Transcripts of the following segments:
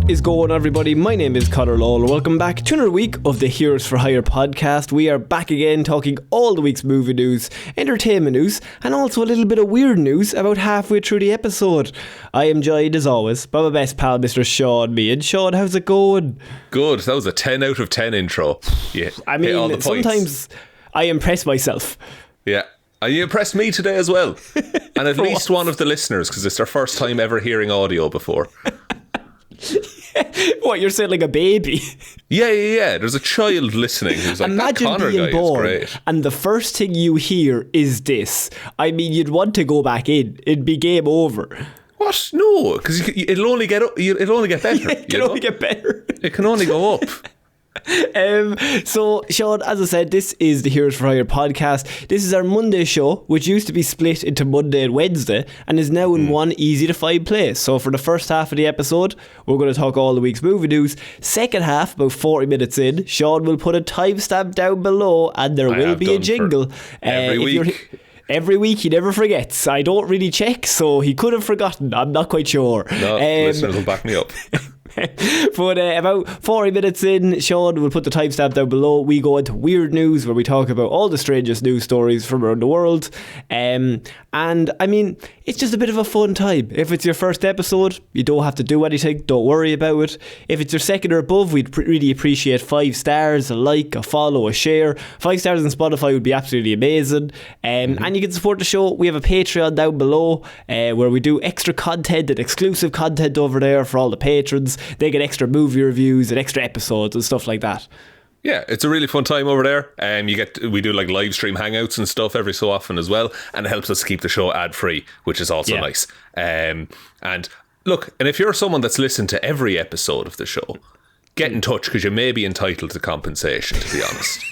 What is going on, everybody? My name is Conor Lowell. Welcome back to another week of the Heroes for Hire podcast. We are back again talking all the week's movie news, entertainment news, and also a little bit of weird news about halfway through the episode. I am joined, as always, by my best pal, Mr. Shaun Mead. Shaun, how's it going? Good. That was a 10 out of 10 intro. Yeah. I mean, sometimes I impress myself. Yeah. And you impressed me today as well. And at least one of the listeners, because it's their first time ever hearing audio before. What, you're saying like a baby? Yeah. There's a child listening who's like, imagine that Conor being guy born is great. and the first thing you hear is this. I mean, you'd want to go back in. It'd be game over. What? No, because it'll only get better. It can only get better. It can only go up. So, Shaun, as I said, this is the Heroes for Hire podcast. This is our Monday show, which used to be split into Monday and Wednesday, and is now in one easy to find place. So for the first half of the episode, we're going to talk all the week's movie news. Second half, about 40 minutes in, Shaun will put a timestamp down below, and there will be a jingle. Every week. Every week, he never forgets. I don't really check, so he could have forgotten. I'm not quite sure. No, listeners will back me up. But about 40 minutes in, Shaun will put the timestamp down below. We go into weird news where we talk about all the strangest news stories from around the world. And I mean, it's just a bit of a fun time. If it's your first episode, you don't have to do anything. Don't worry about it. If it's your second or above, we'd really appreciate 5 stars, a like, a follow, a share. 5 stars on Spotify would be absolutely amazing. And you can support the show. We have a Patreon down below where we do extra content and exclusive content over there for all the patrons. They get extra movie reviews and extra episodes and stuff like that. Yeah, it's a really fun time over there. We do like live stream hangouts and stuff every so often as well, and it helps us keep the show ad free, which is also nice. And look, and if you're someone that's listened to every episode of the show, get in touch, because you may be entitled to compensation, to be honest.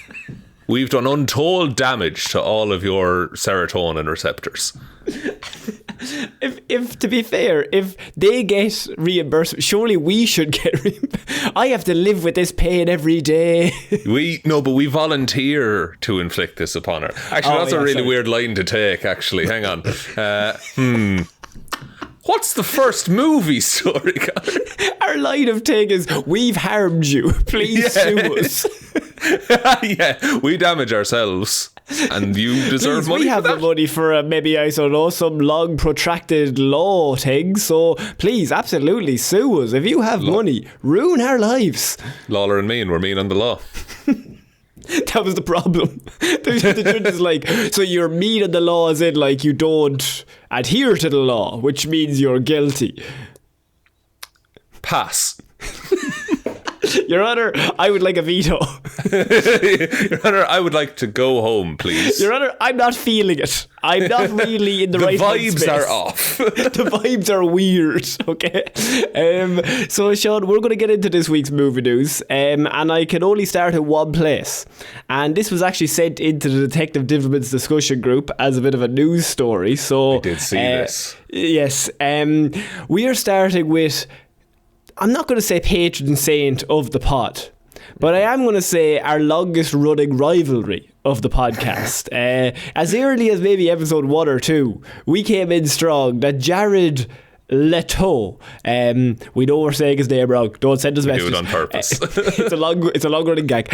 We've done untold damage to all of your serotonin receptors. If to be fair, if they get reimbursement, surely we should get reimbursement. I have to live with this pain every day. But we volunteer to inflict this upon her. Actually, that's a really weird line to take, actually. Hang on. What's the first movie story, Conor? Our line of take is, we've harmed you. Please sue us. Yeah, we damage ourselves. And you deserve money. We have for that. the money for maybe, I don't know, some long protracted law thing. So please, absolutely sue us. If you have money, ruin our lives. Lawler and mean, we're mean on the law. That was the problem. The judge is like, so you're mean on the law as in like you don't adhere to the law, which means you're guilty. Pass. Your Honour, I would like a veto. Your Honour, I would like to go home, please. Your Honour, I'm not feeling it. I'm not really in the right headspace. The vibes are off. The vibes are weird, okay? So, Shaun, we're going to get into this week's movie news, and I can only start at one place. And this was actually sent into the Detective Divilment's discussion group as a bit of a news story. So I did see this. Yes. We are starting with, I'm not going to say patron saint of the pod, but I am going to say our longest running rivalry of the podcast. As early as maybe episode 1 or 2, we came in strong that Jared Leto, we know we're saying his name wrong, don't send us messages. Do it on purpose. It's a long running gag.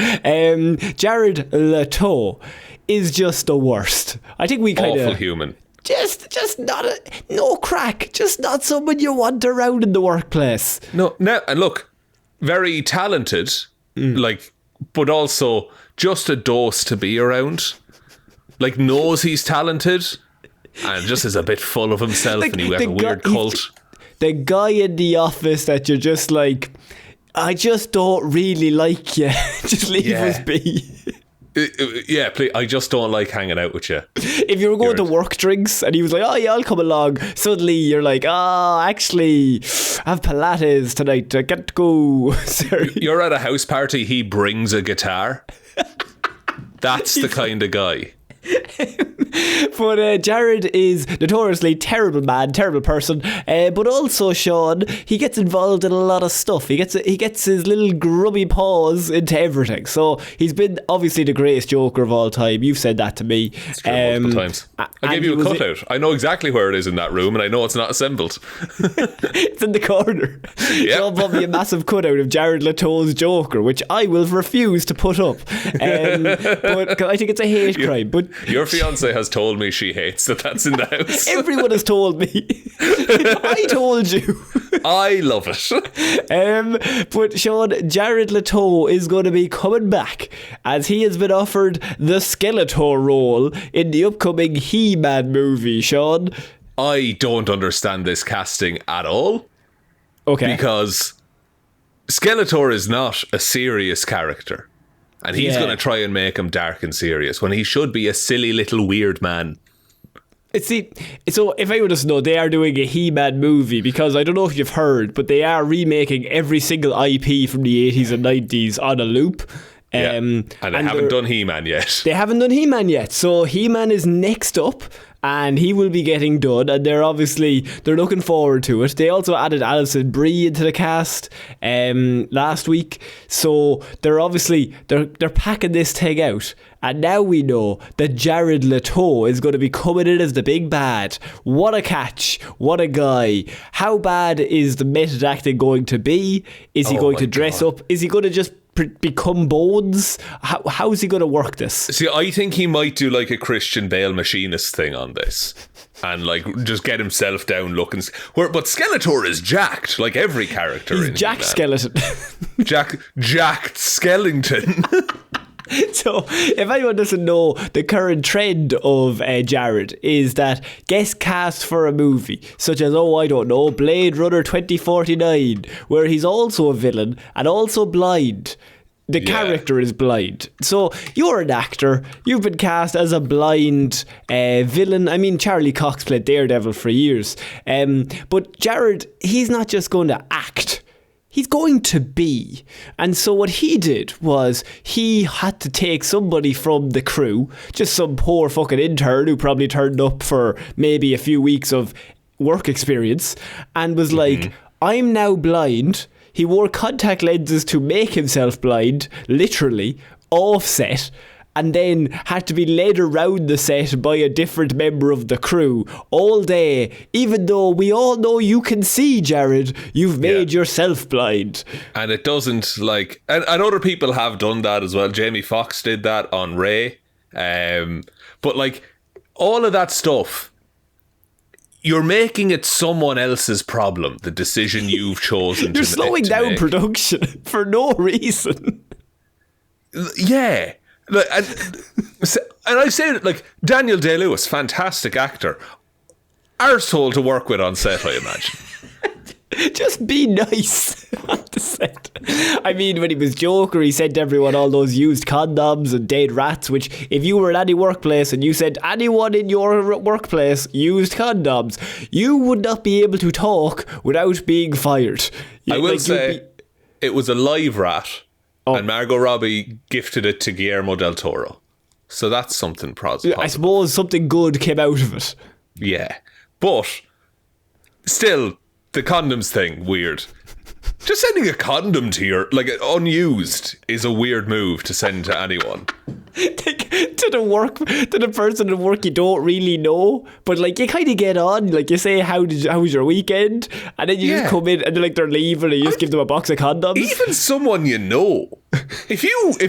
Jared Leto is just the worst. I think we kind of awful human. Just not no crack. Just not someone you want around in the workplace. No, and look, very talented, but also just a dose to be around. Like, knows he's talented, and just is a bit full of himself, and he has a weird cult. The guy in the office that you're just like, I just don't really like you. Just leave us be. Yeah, please, I just don't like hanging out with you. If you were going to work drinks and he was like, oh yeah, I'll come along, suddenly you're like, oh, actually, I have Pilates tonight, I can't go. Sorry. You're at a house party, he brings a guitar. That's the kind of guy. But Jared is notoriously terrible man, terrible person. But also, Shaun, he gets involved in a lot of stuff. He gets his little grubby paws into everything. So he's been obviously the greatest Joker of all time. You've said that to me. It's true, multiple times. I gave you a cutout. I know exactly where it is in that room, and I know it's not assembled. It's in the corner. Yep. Sean bought me a massive cutout of Jared Leto's Joker, which I will refuse to put up. But I think it's a hate crime. But your fiance has told me she hates that's in the house. Everyone has told me. I told you. I love it. But Shaun, Jared Leto is going to be coming back as he has been offered the Skeletor role in the upcoming He-Man movie, Shaun. I don't understand this casting at all. Okay. Because Skeletor is not a serious character. And he's going to try and make him dark and serious when he should be a silly little weird man. So if anyone doesn't know, they are doing a He-Man movie because I don't know if you've heard, but they are remaking every single IP from the 80s and 90s on a loop. And they haven't done He-Man yet. They haven't done He-Man yet. So He-Man is next up and he will be getting done, and they're looking forward to it. They also added Alison Brie into the cast last week. So they're packing this thing out. And now we know that Jared Leto is going to be coming in as the big bad. What a catch. What a guy. How bad is the method acting going to be? Is he going to dress up? Is he going to just become Bones? How is he going to work this? See, I think he might do like a Christian Bale machinist thing on this. And like just get himself down looking. But Skeletor is jacked, like every character. He's Jack Skeleton. Jacked Skellington. So, if anyone doesn't know, the current trend of Jared is that guest cast for a movie, such as, Blade Runner 2049, where he's also a villain and also blind. The character is blind. So, you're an actor. You've been cast as a blind villain. I mean, Charlie Cox played Daredevil for years. But Jared, he's not just going to act. He's going to be. And so what he did was he had to take somebody from the crew, just some poor fucking intern who probably turned up for maybe a few weeks of work experience, and was like, I'm now blind. He wore contact lenses to make himself blind, literally, offset, and then had to be led around the set by a different member of the crew all day, even though we all know you can see, Jared, you've made yourself blind. And it doesn't, like... And other people have done that as well. Jamie Foxx did that on Ray. But, like, all of that stuff, you're making it someone else's problem, the decision you've chosen You're slowing down production for no reason. Yeah. Like, and I say it like Daniel Day-Lewis, fantastic actor, arsehole to work with on set, I imagine. Just be nice on the set. I mean, when he was Joker, he sent everyone all those used condoms and dead rats, which if you were in any workplace and you sent anyone in your workplace used condoms, you would not be able to talk without being fired. I will say it was a live rat. Oh. And Margot Robbie gifted it to Guillermo del Toro. So that's something positive. I suppose something good came out of it. Yeah. But still, the condoms thing, weird. Just sending a condom to your, like, unused is a weird move to send to anyone. To the person at work you don't really know, but like you kind of get on, like you say, how was your weekend, and then you just come in and they're leaving and you just give them a box of condoms. Even someone you know, if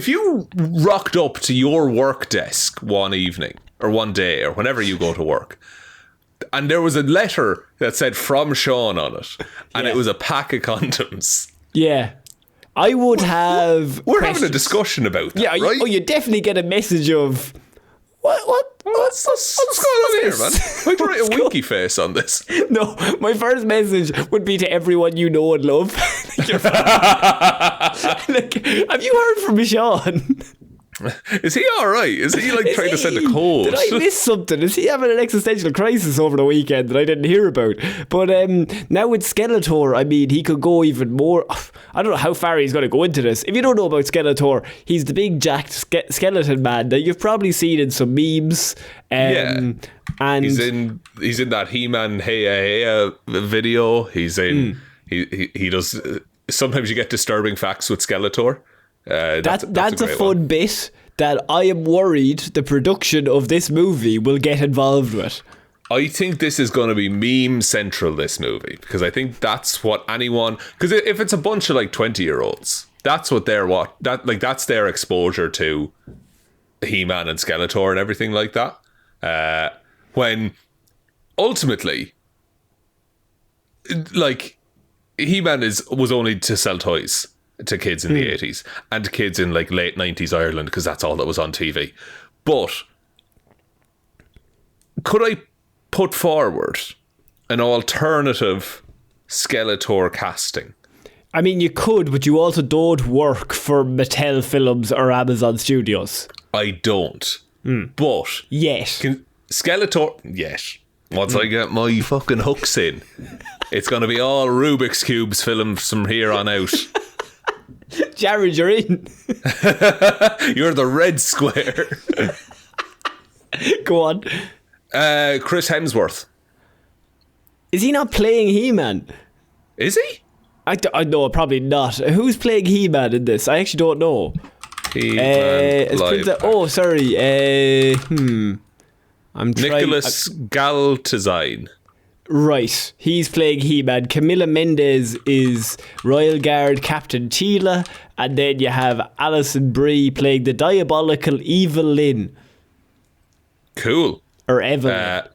you rocked up to your work desk one evening or one day or whenever you go to work, and there was a letter that said from Shaun on it, and it was a pack of condoms. Yeah. I would have... We're having a discussion about that, right? You definitely get a message of... What's going on here, man? Why'd you write a winky face on this? No, my first message would be to everyone you know and love. Like, have you heard from Shaun? Is he all right? Is he like trying to send a code? Did I miss something? Is he having an existential crisis over the weekend that I didn't hear about? But now with Skeletor, I mean, he could go even more. I don't know how far he's going to go into this. If you don't know about Skeletor, he's the big jacked skeleton man that you've probably seen in some memes. And he's in that He-Man Hey video. He's in. He does. Sometimes you get disturbing facts with Skeletor. That's a fun bit that I am worried the production of this movie will get involved with. I think this is going to be meme central, this movie, because I think that's what anyone, because if it's a bunch of like 20-year-olds, that's what that's their exposure to He-Man and Skeletor and everything like that. When ultimately, like, He-Man was only to sell toys to kids in the 80s and kids in like late 90s Ireland, because that's all that was on TV. But could I put forward an alternative Skeletor casting? I mean, you could, but you also don't work for Mattel Films or Amazon Studios. I don't. But yet Skeletor, once I get my fucking hooks in, it's going to be all Rubik's Cubes films from here on out. Jared, you're in. You're the red square. Go on. Chris Hemsworth. Is he not playing He-Man? Is he? I know, probably not. Who's playing He-Man in this? I actually don't know. Sorry. I'm trying. Nicholas Galtazine. Right, he's playing He-Man. Camila Mendes is Royal Guard Captain Tila, and then you have Alison Brie playing the diabolical Evelyn. Cool. Or Evelyn.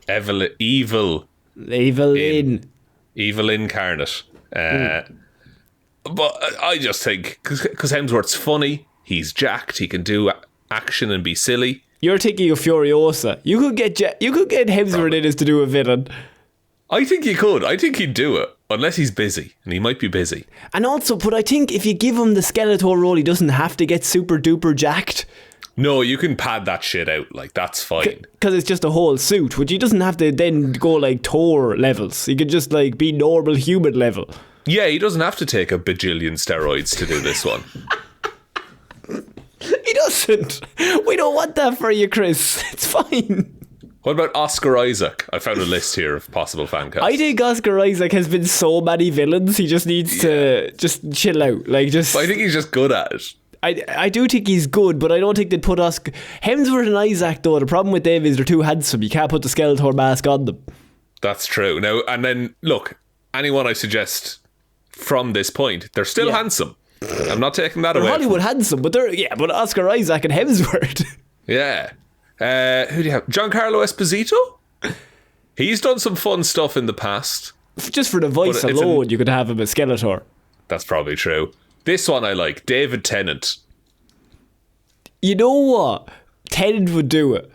Evil incarnate. But I just think, because Hemsworth's funny, he's jacked, he can do action and be silly. You're thinking of Furiosa. You could get Hemsworth in as to do a villain. I think he could. I think he'd do it. Unless he's busy. And he might be busy. And also, but I think if you give him the Skeletor role, he doesn't have to get super duper jacked. No, you can pad that shit out. Like, that's fine. Because it's just a whole suit. Which he doesn't have to then go like Thor levels. He could just like be normal human level. Yeah, he doesn't have to take a bajillion steroids to do this one. He doesn't. We don't want that for you, Chris. It's fine. What about Oscar Isaac? I found a list here of possible fan casts. I think Oscar Isaac has been so many villains. He just needs to just chill out. Like, just. But I think he's just good at it. I do think he's good, but I don't think they'd put Oscar. Hemsworth and Isaac, though, the problem with them is they're too handsome. You can't put the Skeletor mask on them. That's true. Now, and then, look, anyone I suggest from this point, they're still handsome. I'm not taking that away. They're Hollywood handsome, but but Oscar Isaac and Hemsworth. Yeah. Who do you have? Giancarlo Esposito? He's done some fun stuff in the past. Just for the voice alone, you could have him as Skeletor. That's probably true. This one I like. David Tennant. You know what? Tennant would do it.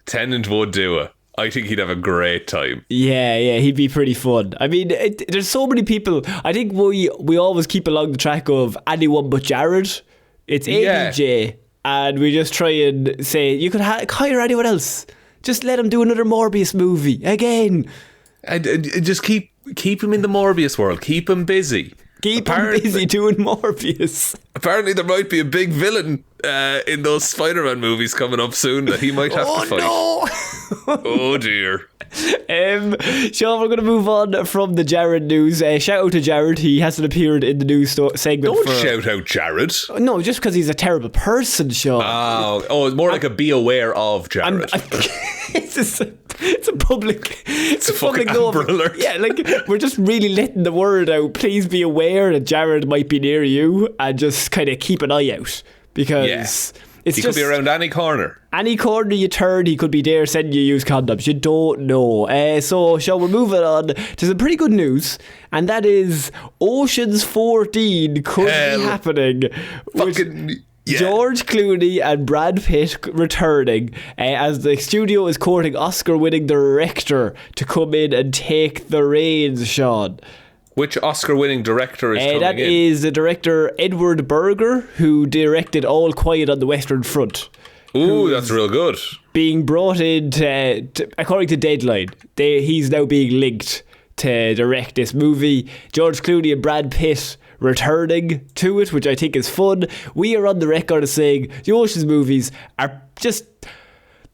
Tennant would do it. I think he'd have a great time. Yeah, he'd be pretty fun. I mean, there's so many people. I think we always keep along the track of anyone but Jared. It's ABJ, and we just try and say, you could hire anyone else. Just let him do another Morbius movie again. Just keep him in the Morbius world. Keep him busy. Keep him busy doing Morbius. Apparently there might be a big villain in those Spider-Man movies coming up soon that he might have to fight. No. Oh dear. Shaun, we're going to move on from the Jared news. Shout out to Jared. He hasn't appeared in the news segment. Don't shout out Jared. No, just because he's a terrible person, Shaun. Oh, it's more like a be aware of Jared. It's a public. It's a public Amber Alert. Yeah, like we're just really letting the word out. Please be aware that Jared might be near you, and just kind of keep an eye out, because he could be around any corner. Any corner you turn, he could be there sending you used condoms. You don't know. So, shall we move it on to some pretty good news, and that is Ocean's 14 could be happening. George Clooney and Brad Pitt returning as the studio is courting Oscar-winning director to come in and take the reins, Shaun. Which Oscar-winning director is coming that in? is the director Edward Berger, who directed All Quiet on the Western Front. Ooh, that's real good. Being brought in, according to Deadline, he's now being linked to direct this movie. George Clooney and Brad Pitt returning to it, which I think is fun. We are on the record as saying the Ocean's movies are just...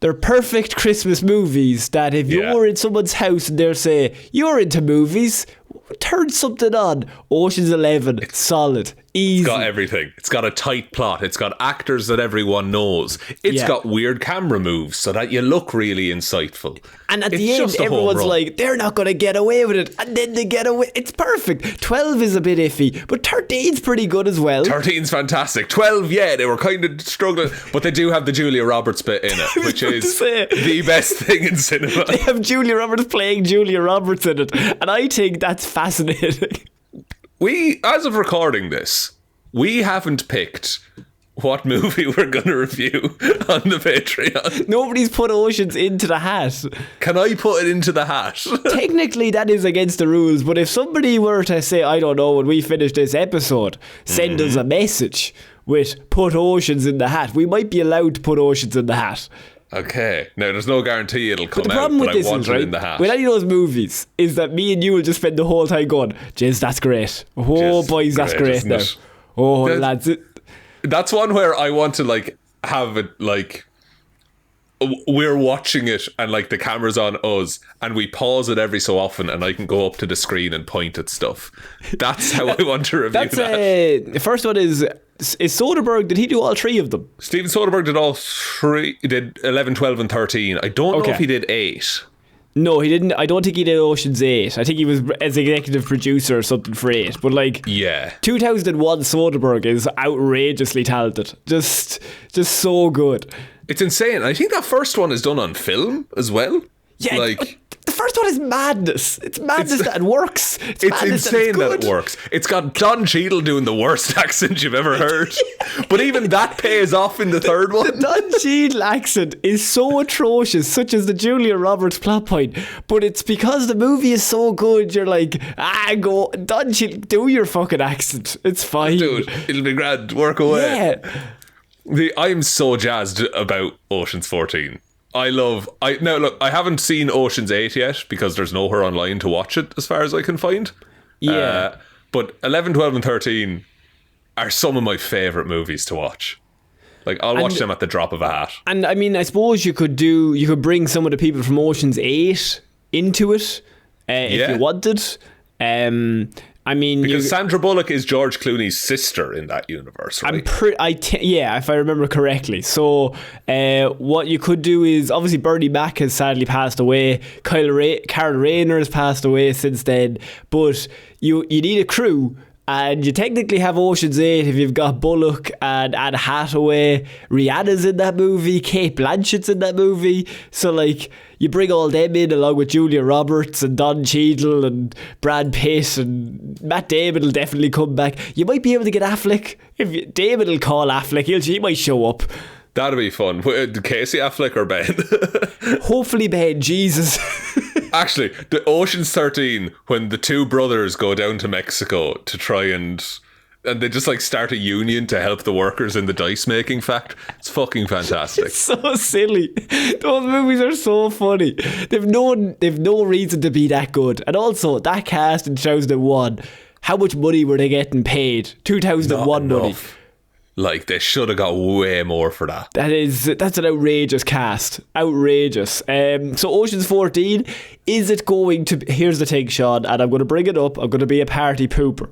They're perfect Christmas movies that if you're in someone's house and they're saying, you're into movies, turn something on. Ocean's 11, solid, easy. It's got everything. It's got a tight plot. It's got actors that everyone knows. It's got weird camera moves so that you look really insightful. And at the end, everyone's like, they're not going to get away with it. And then they get away. It's perfect. 12 is a bit iffy, but 13's pretty good as well. 13's fantastic. 12, they were kind of struggling. But they do have the Julia Roberts bit in it, which is the best thing in cinema. They have Julia Roberts playing Julia Roberts in it. And I think that's fascinating. We, as of recording this, we haven't picked what movie we're going to review on the Patreon. Nobody's put Oceans into the hat. Can I put it into the hat? Technically, that is against the rules, but if somebody were to say, I don't know, when we finish this episode, send us a message with put Oceans in the hat, we might be allowed to put Oceans in the hat. Okay. Now, there's no guarantee it'll come but the out, problem but with this I want is, it in the hat. with any of those movies, is that me and you will just spend the whole time going, Jez, that's great. Oh, boys, that's great now. Oh, lads. That's one where I want to, like, have it, like, we're watching it and, like, the camera's on us and we pause it every so often and I can go up to the screen and point at stuff. That's how I want to review that. The first one is Soderbergh, did he do all three of them? Steven Soderbergh did all three. He did 11, 12 and 13. I don't know if he did 8. No, he didn't. I don't think he did Ocean's 8. I think he was as executive producer or something for 8. But 2001 Soderbergh is outrageously talented. Just so good. It's insane. I think that first one is done on film as well. Yeah, the first one is madness. It's madness that it works. It's insane that it works. It's got Don Cheadle doing the worst accent you've ever heard. But even that pays off in the third one. The Don Cheadle accent is so atrocious, such as the Julia Roberts plot point. But it's because the movie is so good, you're like, go, Don Cheadle, do your fucking accent. It's fine. Dude, it'll be grand. Work away. Yeah. I'm so jazzed about Ocean's 14. Now look, I haven't seen Ocean's 8 yet because there's nowhere online to watch it as far as I can find. Yeah. But 11, 12 and 13 are some of my favourite movies to watch. Like, I'll watch them at the drop of a hat. And I mean, I suppose you could bring some of the people from Ocean's 8 into it if you wanted. Because Sandra Bullock is George Clooney's sister in that universe, right? If I remember correctly. So what you could do is, obviously Bernie Mac has sadly passed away. Carl Rayner has passed away since then. But you need a crew. And you technically have Ocean's 8 if you've got Bullock and Anne Hathaway. Rihanna's in that movie. Cate Blanchett's in that movie. So, like, you bring all them in along with Julia Roberts and Don Cheadle and Brad Pitt, and Matt Damon will definitely come back. You might be able to get Affleck. Damon will call Affleck. He might show up. That'd be fun. Casey Affleck or Ben? Hopefully Ben, Jesus. Actually, the Ocean's 13, when the two brothers go down to Mexico to try and they just like start a union to help the workers in the dice making factory. It's fucking fantastic. It's so silly. Those movies are so funny. They've no reason to be that good. And also, that cast in 2001, how much money were they getting paid? 2001 money. Like, they should have got way more for that. That's an outrageous cast. Outrageous. So Ocean's 14, is it going to... Here's the thing, Sean, and I'm going to bring it up. I'm going to be a party pooper.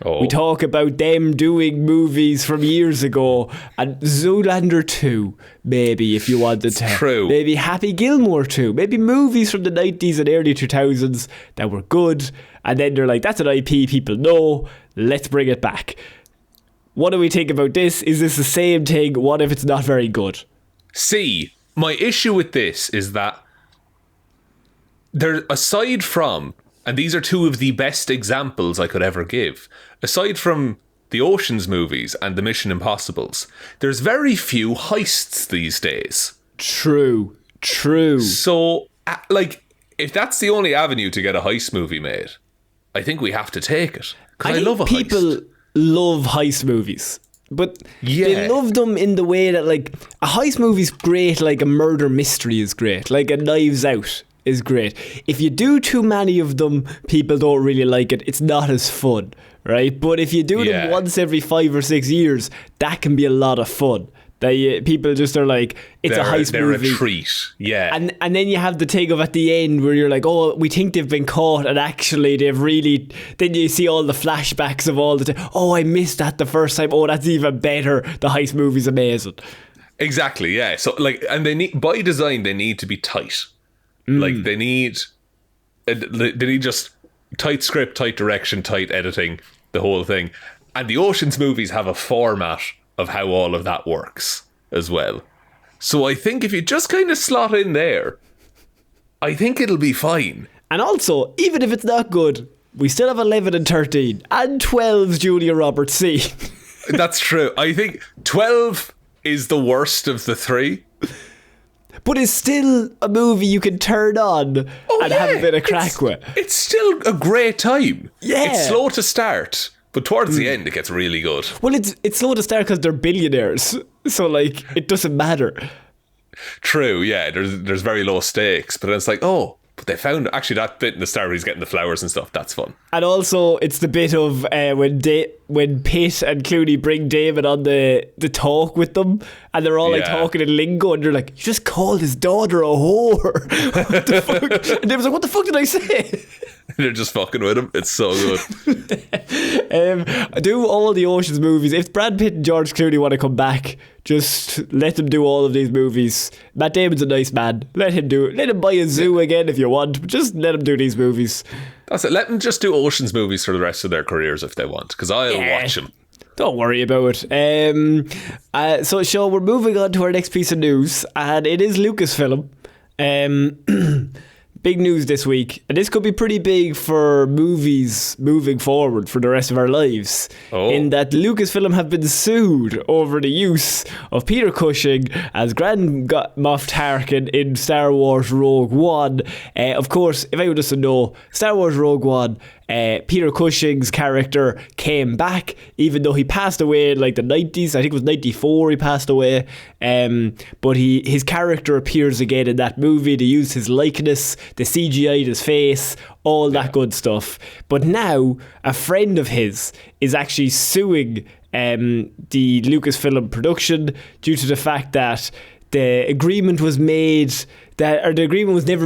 Oh. We talk about them doing movies from years ago, and Zoolander 2, maybe, if you wanted to. True. Maybe Happy Gilmore 2. Maybe movies from the 90s and early 2000s that were good, and then they're like, that's an IP people know, let's bring it back. What do we think about this? Is this the same thing? What if it's not very good? See, my issue with this is that there, aside from, and these are two of the best examples I could ever give, aside from the Ocean's movies and the Mission Impossibles, there's very few heists these days. True. So, like, if that's the only avenue to get a heist movie made, I think we have to take it. Because I think love a people heist. love heist movies. But Yeah. they love them in the way that, like, a heist movie's great, like a murder mystery is great, like a Knives Out is great. If you do too many of them, people don't really like it. It's not as fun, right? But if you do them once every 5 or 6 years, that can be a lot of fun. People just are like, it's a heist movie. They're a treat, yeah. And then you have the thing of at the end where you're like, oh, we think they've been caught, and actually they've really... Then you see all the flashbacks of all the time. Oh, I missed that the first time. Oh, that's even better. The heist movie's amazing. Exactly, yeah. So, like, and they need, by design, they need to be tight. Like, they need just tight script, tight direction, tight editing, the whole thing. And the Ocean's movies have a format of how all of that works as well. So I think if you just kind of slot in there, I think it'll be fine. And also, even if it's not good, we still have 11 and 13 and 12's Julia Roberts scene. That's true. I think 12 is the worst of the three. But it's still a movie you can turn on and have a bit of crack with. It's still a great time. Yeah. It's slow to start, but towards the end it gets really good. Well, it's slow to start because they're billionaires. So, like, it doesn't matter. True, yeah. There's very low stakes, but it's like, oh, but they found actually that bit in the start where he's getting the flowers and stuff. That's fun. And also, it's the bit of when Pitt and Clooney bring David on the talk with them, and they're all like talking in lingo, and they're like, "You just called his daughter a whore." What the fuck? And they was like, "What the fuck did I say?" They're just fucking with him. It's so good. I do all the Ocean's movies. If Brad Pitt and George Clooney want to come back, just let them do all of these movies. Matt Damon's a nice man. Let him do it. Let him buy a zoo again if you want. But just let him do these movies. That's it. Let them just do Ocean's movies for the rest of their careers if they want, because I'll watch them. Don't worry about it. So, Shaun, we're moving on to our next piece of news, and it is Lucasfilm. Big news this week, and this could be pretty big for movies moving forward for the rest of our lives, in that Lucasfilm have been sued over the use of Peter Cushing as Grand Moff Tarkin in Star Wars Rogue One. Of course, if anyone doesn't know, Star Wars Rogue One, Peter Cushing's character came back, even though he passed away in like the 90s. I think it was 94 he passed away. But his character appears again in that movie. They used his likeness, they CGI'd his face, all that good stuff. But now a friend of his is actually suing the Lucasfilm production due to the fact that the agreement was never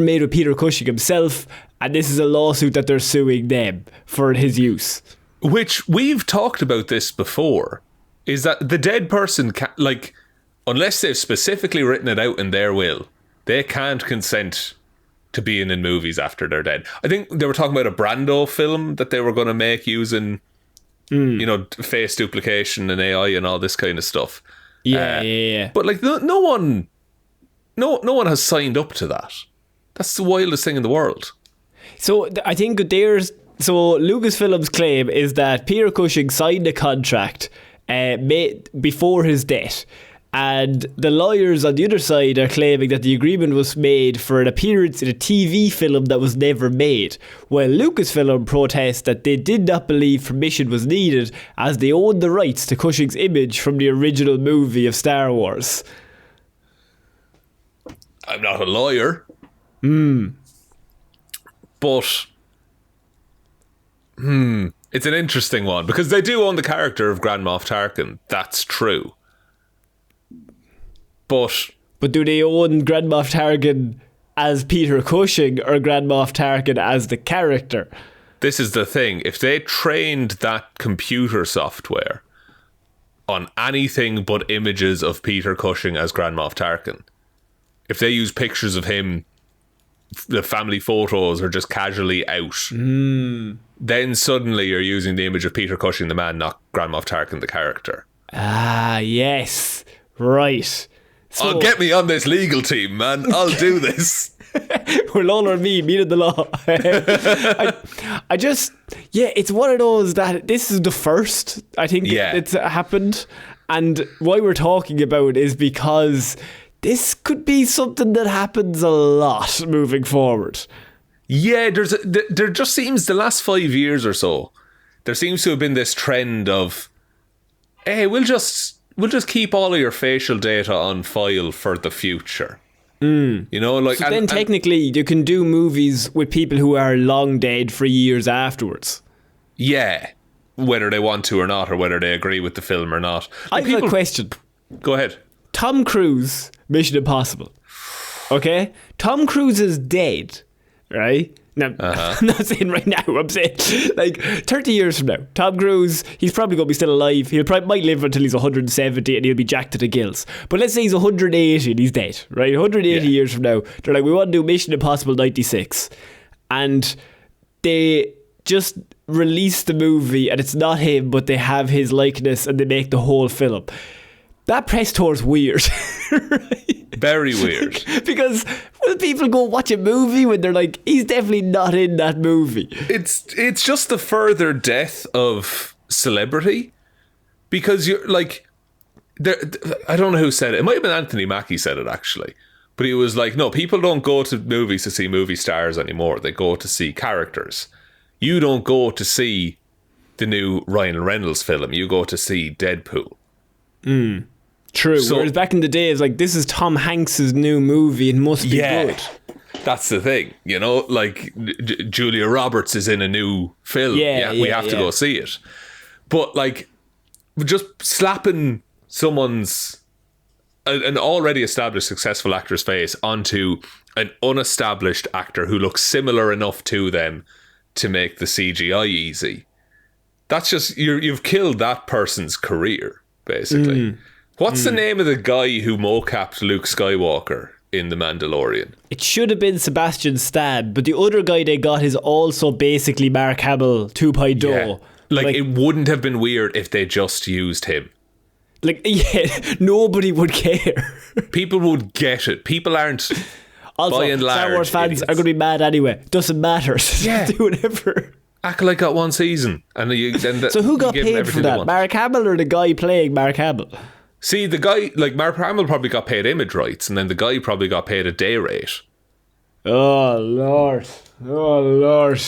made with Peter Cushing himself, and this is a lawsuit that they're suing them for his use. Which, we've talked about this before, is that the dead person, unless they've specifically written it out in their will, they can't consent to being in movies after they're dead. I think they were talking about a Brando film that they were going to make using, face duplication and AI and all this kind of stuff. Yeah. But like, no one has signed up to that. That's the wildest thing in the world. So I think Lucasfilm's claim is that Peter Cushing signed a contract before his death, and the lawyers on the other side are claiming that the agreement was made for an appearance in a TV film that was never made, while Lucasfilm protests that they did not believe permission was needed as they owned the rights to Cushing's image from the original movie of Star Wars. I'm not a lawyer. But it's an interesting one, because they do own the character of Grand Moff Tarkin. That's true. But do they own Grand Moff Tarkin as Peter Cushing or Grand Moff Tarkin as the character? This is the thing. If they trained that computer software on anything but images of Peter Cushing as Grand Moff Tarkin, if they use pictures of him, the family photos are just casually out, then suddenly you're using the image of Peter Cushing, the man, not Grand Moff Tarkin, the character. Ah, yes. Right. So, get me on this legal team, man. I'll do this. We're Lola and me and the law. It's one of those that this is the first, I think, it's happened. And why we're talking about it is because this could be something that happens a lot moving forward. Yeah, there just seems the last 5 years or so, there seems to have been this trend of, hey, we'll just keep all of your facial data on file for the future. You know, like so then technically you can do movies with people who are long dead for years afterwards. Yeah, whether they want to or not, or whether they agree with the film or not. I have a question. Go ahead. Tom Cruise, Mission Impossible. Okay? Tom Cruise is dead, right? Now, I'm not saying right now, I'm saying like 30 years from now, Tom Cruise, he's probably going to be still alive. Might live until he's 170 and he'll be jacked to the gills. But let's say he's 180 and he's dead, right? 180 years from now, they're like, we want to do Mission Impossible 96. And they just release the movie and it's not him, but they have his likeness and they make the whole film. That press tour's weird. Right? Very weird. Because will people go watch a movie when they're like, he's definitely not in that movie? It's just the further death of celebrity. Because you're like, I don't know who said it. It might have been Anthony Mackie said it actually. But he was like, no, people don't go to movies to see movie stars anymore. They go to see characters. You don't go to see the new Ryan Reynolds film. You go to see Deadpool. True. So, whereas back in the day, it's like, this is Tom Hanks's new movie. It must be good. That's the thing. You know, like Julia Roberts is in a new film. We have to go see it. But like, just slapping someone's an already established successful actor's face onto an unestablished actor who looks similar enough to them to make the CGI easy. That's just, you've killed that person's career, basically. What's the name of the guy who mocapped Luke Skywalker in The Mandalorian? It should have been Sebastian Stan, but the other guy they got is also basically Mark Hamill 2.0. Yeah. Like, it wouldn't have been weird if they just used him. Like, yeah, nobody would care. People would get it. People aren't, also, by and large, Star Wars fans idiots. are going to be mad anyway. Doesn't matter. Yeah. Do whatever. Acolyte got one season. So who got paid for that? Mark Hamill or the guy playing Mark Hamill? See, the guy, like Mark Hamill probably got paid image rights, and then the guy probably got paid a day rate. Oh, Lord. Oh, Lord.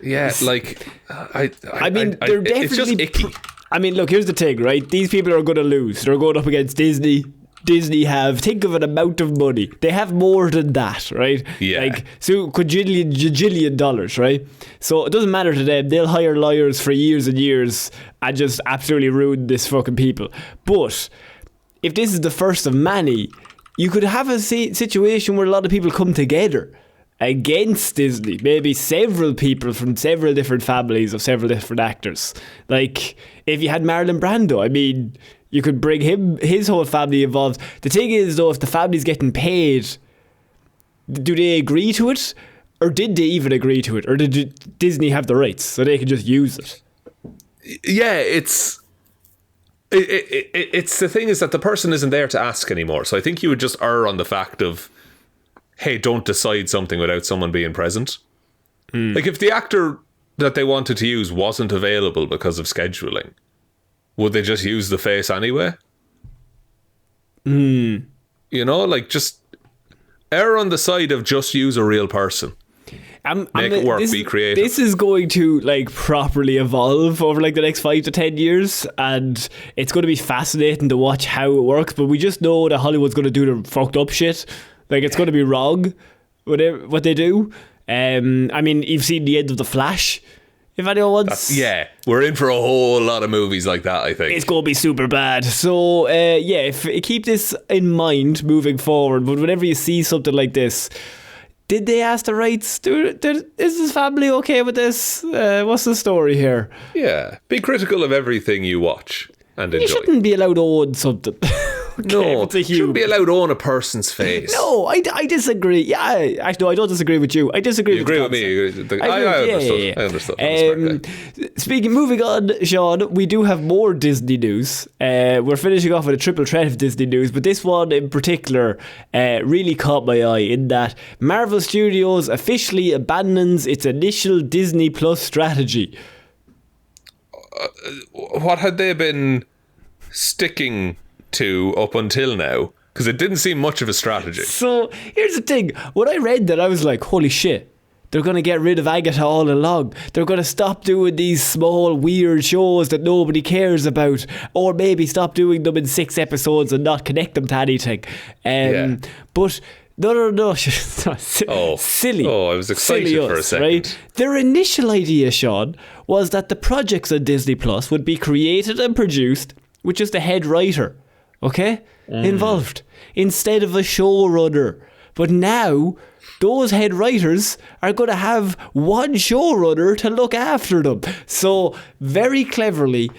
Yeah, like, I mean, they're definitely... It's just icky. I mean, look, here's the thing, right? These people are going to lose. They're going up against Disney. Disney think of an amount of money. They have more than that, right? Yeah. Like, so gajillion dollars, right? So it doesn't matter to them. They'll hire lawyers for years and years and just absolutely ruin this fucking people. But if this is the first of many, you could have a situation where a lot of people come together against Disney. Maybe several people from several different families of several different actors. Like, if you had Marlon Brando, I mean... You could bring his whole family involved. The thing is, though, if the family's getting paid, do they agree to it? Or did they even agree to it? Or did Disney have the rights so they could just use it? Yeah, it's the thing is that the person isn't there to ask anymore. So I think you would just err on the fact of, hey, don't decide something without someone being present. Like, if the actor that they wanted to use wasn't available because of scheduling, would they just use the face anyway? You know, like, just err on the side of just use a real person. Make it work, be creative. This is going to, like, properly evolve over, like, the next 5 to 10 years, and it's going to be fascinating to watch how it works, but we just know that Hollywood's going to do the fucked up shit. Like, it's going to be wrong, what they do. I mean, you've seen the end of The Flash. If anyone wants... Yeah, we're in for a whole lot of movies like that, I think. It's going to be super bad. So, keep this in mind moving forward. But whenever you see something like this, did they ask the rights? Is this family okay with this? What's the story here? Yeah, be critical of everything you watch and enjoy. You shouldn't be allowed to own something. No, you shouldn't be allowed on a person's face. No, I disagree. Yeah, actually, no, I don't disagree with you. I disagree with you. You agree with me. I understood. Moving on, Sean, we do have more Disney news. We're finishing off with a triple threat of Disney news, but this one in particular really caught my eye in that Marvel Studios officially abandons its initial Disney Plus strategy. What had they been sticking to up until now? Because it didn't seem much of a strategy. So here's the thing, when I read that, I was like, holy shit, they're going to get rid of Agatha all along. They're going to stop doing these small, weird shows that nobody cares about, or maybe stop doing them in 6 episodes and not connect them to anything. But no. Silly. Oh, I was excited for a second. Right? Their initial idea, Shaun, was that the projects on Disney Plus would be created and produced with just a head writer, involved, instead of a showrunner. But now, those head writers are going to have one showrunner to look after them. So, very cleverly,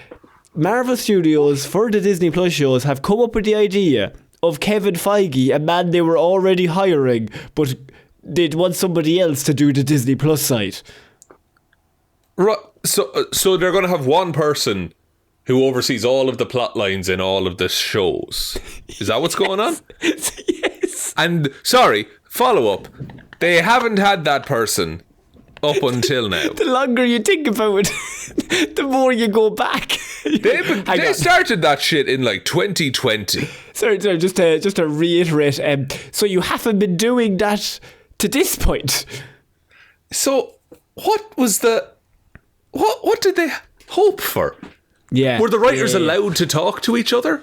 Marvel Studios for the Disney Plus shows have come up with the idea of Kevin Feige, a man they were already hiring, but they'd want somebody else to do the Disney Plus side. Right. So they're going to have one person who oversees all of the plot lines in all of the shows. Is that what's going on? Yes. And, sorry, follow up. They haven't had that person up until now. The longer you think about it, the more you go back. They started that shit in like 2020. Sorry, just to reiterate, so you haven't been doing that to this point. So what was what did they hope for? Yeah. Were the writers allowed to talk to each other?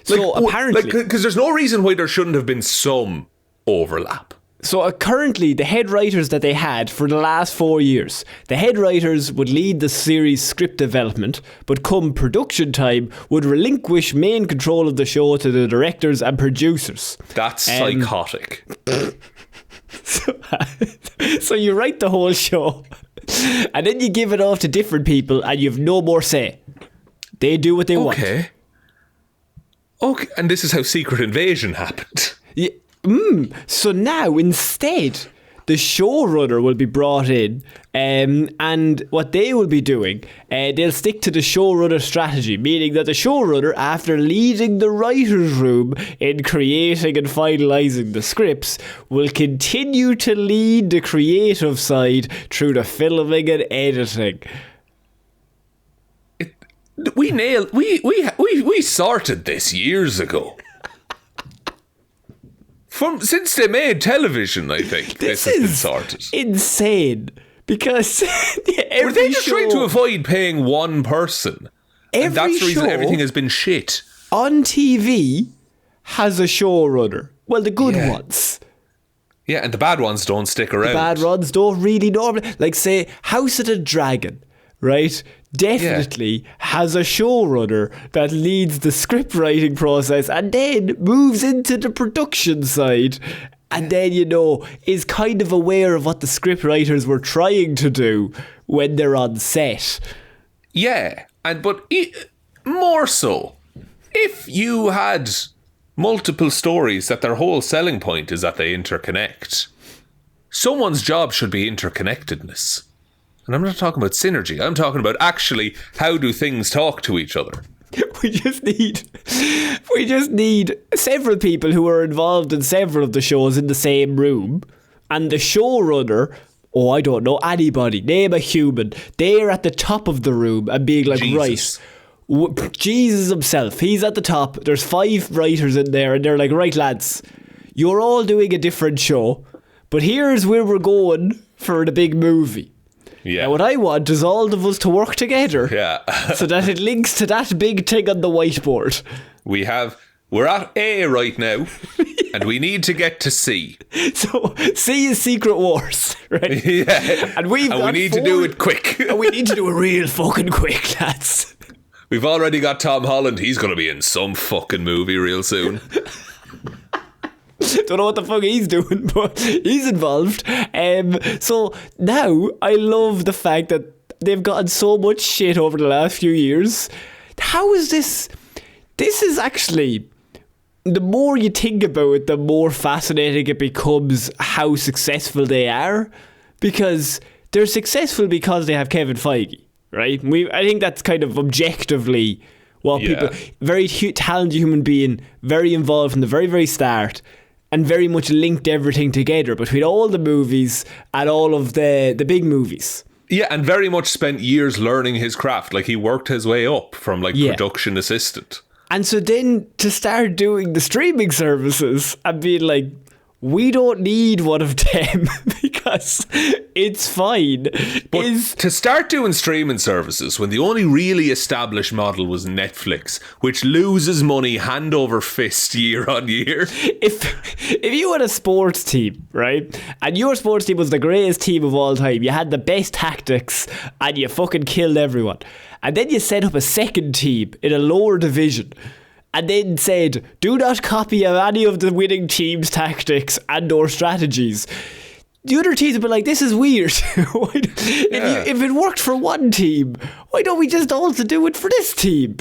So apparently, because there's no reason why there shouldn't have been some overlap. So currently, the head writers that they had for the last 4 years, the head writers would lead the series script development, but come production time, would relinquish main control of the show to the directors and producers. That's psychotic. So you write the whole show, and then you give it off to different people, and you have no more say. They do what they want. Okay, and this is how Secret Invasion happened. Yeah. So now, instead, the showrunner will be brought in, and what they will be doing, they'll stick to the showrunner strategy, meaning that the showrunner, after leading the writer's room in creating and finalising the scripts, will continue to lead the creative side through the filming and editing. We sorted this years ago. Since they made television, I think this has been sorted. Insane, because were they just trying to avoid paying one person? And that's the reason everything has been shit. On TV has a showrunner. Well, the good ones. Yeah, and the bad ones don't stick around. The bad ones don't really normally. Like, say, House of the Dragon, right? Definitely has a showrunner that leads the script writing process and then moves into the production side, and then, is kind of aware of what the script writers were trying to do when they're on set. Yeah, but more so, if you had multiple stories that their whole selling point is that they interconnect, someone's job should be interconnectedness. And I'm not talking about synergy. I'm talking about actually how do things talk to each other. We just need several people who are involved in several of the shows in the same room, and the showrunner, I don't know, anybody, name a human, they're at the top of the room and being like, Jesus. Right, Jesus himself, he's at the top, there's 5 writers in there, and they're like, right lads, you're all doing a different show, but here's where we're going for the big movie. Yeah. Now what I want is all of us to work together. Yeah. So that it links to that big thing on the whiteboard. We're at A right now, and we need to get to C. So C is Secret Wars, right? Yeah. And we need to do it quick. And we need to do it real fucking quick, lads. We've already got Tom Holland. He's going to be in some fucking movie real soon. Don't know what the fuck he's doing, but he's involved. So now I love the fact that they've gotten so much shit over the last few years. How is this? This is actually, the more you think about it, the more fascinating it becomes how successful they are, because they're successful because they have Kevin Feige, right? I think that's kind of objectively what people, very talented human being, very involved from the very, very start, and very much linked everything together between all the movies and all of the big movies. Yeah, and very much spent years learning his craft. Like, he worked his way up from, production assistant. And so then to start doing the streaming services and being like, we don't need one of them because it's fine. But to start doing streaming services when the only really established model was Netflix, which loses money hand over fist year on year. If you had a sports team, right, and your sports team was the greatest team of all time, you had the best tactics and you fucking killed everyone, and then you set up a second team in a lower division and then said, do not copy any of the winning team's tactics and or strategies, the other teams would be like, this is weird. If it worked for one team, why don't we just also do it for this team?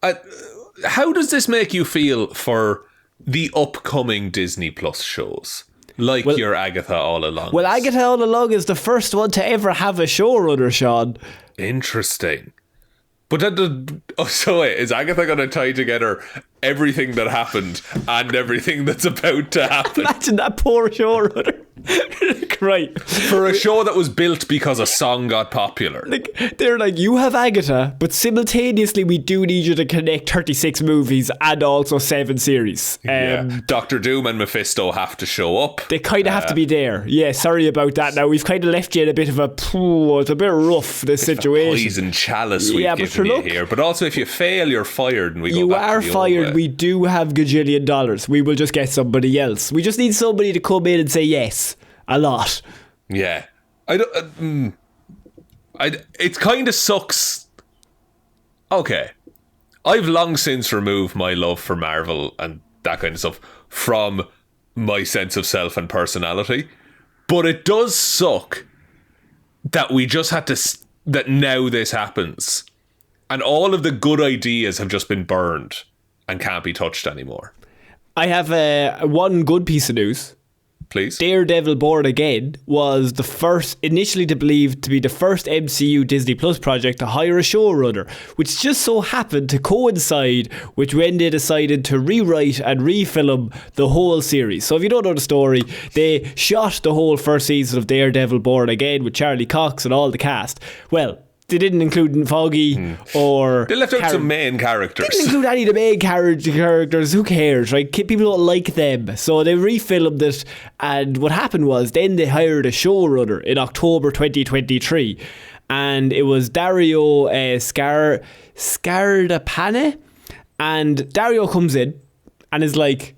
How does this make you feel for the upcoming Disney Plus shows? Like your Agatha All Along. Well, Agatha All Along is the first one to ever have a showrunner, Shaun. Interesting. But so wait, is Agatha going to tie together everything that happened and everything that's about to happen? Imagine that poor showrunner. Right. For a show that was built because a song got popular. They're like, you have Agatha, but simultaneously we do need you to connect 36 movies and also 7 series. Doctor Doom and Mephisto have to show up. They kind of have to be there. Yeah, sorry about that. Now, we've kind of left you in a bit of it's a bit rough, this situation. Poison chalice we've given you here. But also, if you fail, you're fired and we go back to the old way. You are fired. We do have gajillion dollars. We will just get somebody else. We just need somebody to come in and say yes. A lot. Yeah. It kind of sucks. Okay. I've long since removed my love for Marvel and that kind of stuff from my sense of self and personality. But it does suck that we just had to... that now this happens. And all of the good ideas have just been burned and can't be touched anymore. I have one good piece of news. Please. Daredevil Born Again was the first, initially believed to be the first MCU Disney Plus project to hire a showrunner, which just so happened to coincide with when they decided to rewrite and refilm the whole series. So if you don't know the story, they shot the whole first season of Daredevil Born Again with Charlie Cox and all the cast. Well, they didn't include Foggy or... They left out some main characters. They didn't include any of the main characters. Who cares, right? People don't like them. So they refilmed it. And what happened was then they hired a showrunner in October 2023. And it was Dario Scardapane. And Dario comes in and is like...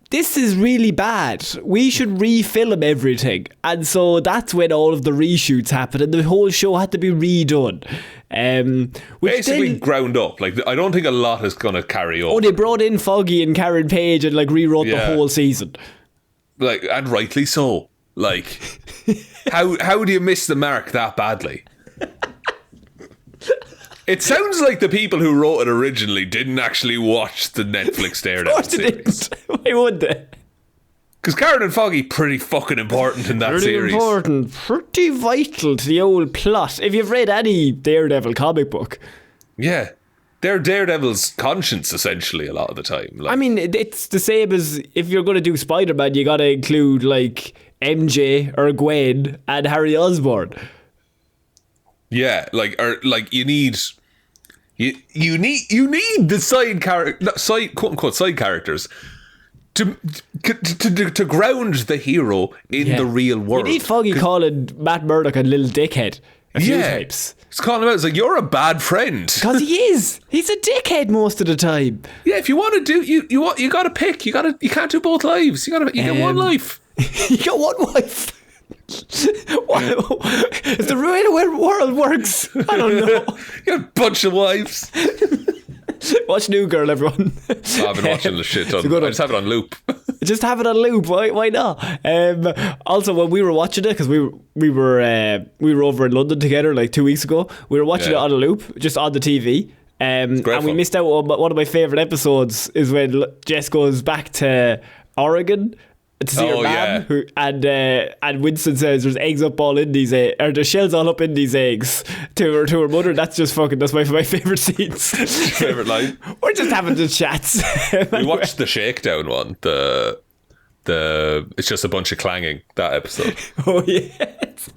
This is really bad. We should refilm everything. And so that's when all of the reshoots happened and the whole show had to be redone. Basically ground up. Like, I don't think a lot is going to carry over. Oh, they brought in Foggy and Karen Page and like rewrote the whole season. Like, and rightly so. Like, how do you miss the mark that badly? It sounds like the people who wrote it originally didn't actually watch the Netflix Daredevil series. Why would they? Because Karen and Foggy pretty fucking important in that series. Pretty important. Pretty vital to the old plot. If you've read any Daredevil comic book. Yeah. They're Daredevil's conscience, essentially, a lot of the time. Like, I mean, it's the same as if you're going to do Spider-Man, you got to include, like, MJ or Gwen and Harry Osborn. Yeah, you need the side quote unquote side characters to ground the hero in the real world. You need Foggy calling Matt Murdock a little dickhead a few times. He's calling him out. It's like, you're a bad friend. Because he is. He's a dickhead most of the time. Yeah, if you want to do you got to pick. You can't do both lives. You get one life. You got one wife. Is the way the world works? I don't know. You got a bunch of wives. Watch New Girl, everyone. I've been watching the shit ton. I just have it on loop. Just have it on loop. Why not? Also, when we were watching it, because we were over in London together like 2 weeks ago, we were watching it on a loop, just on the TV. And we missed out on one of my favourite episodes is when Jess goes back to Oregon to see her mum, and Winston says there's eggs up all in these or there's shells all up in these eggs to her mother. That's my favourite scenes. Favourite line. We're just having the chats. We watched the Shakedown one. It's just a bunch of clanging, that episode. Oh yes.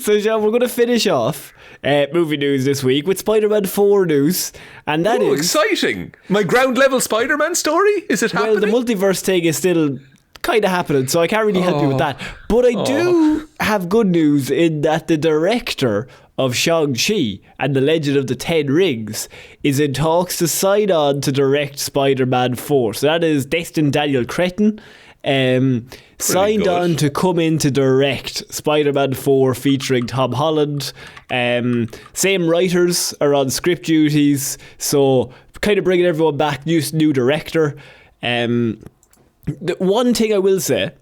So Shaun, we're going to finish off movie news this week with Spider-Man 4 news, and that is exciting. My ground level Spider-Man story, is it happening? Well, the multiverse thing is still kind of happening, so I can't really help you with that. But I do have good news in that the director of Shang-Chi and the Legend of the Ten Rings is in talks to sign on to direct Spider-Man 4. So that is Destin Daniel Cretton. Signed on to come in to direct Spider-Man 4 featuring Tom Holland. Same writers are on script duties, so kind of bringing everyone back, new director. The one thing I will say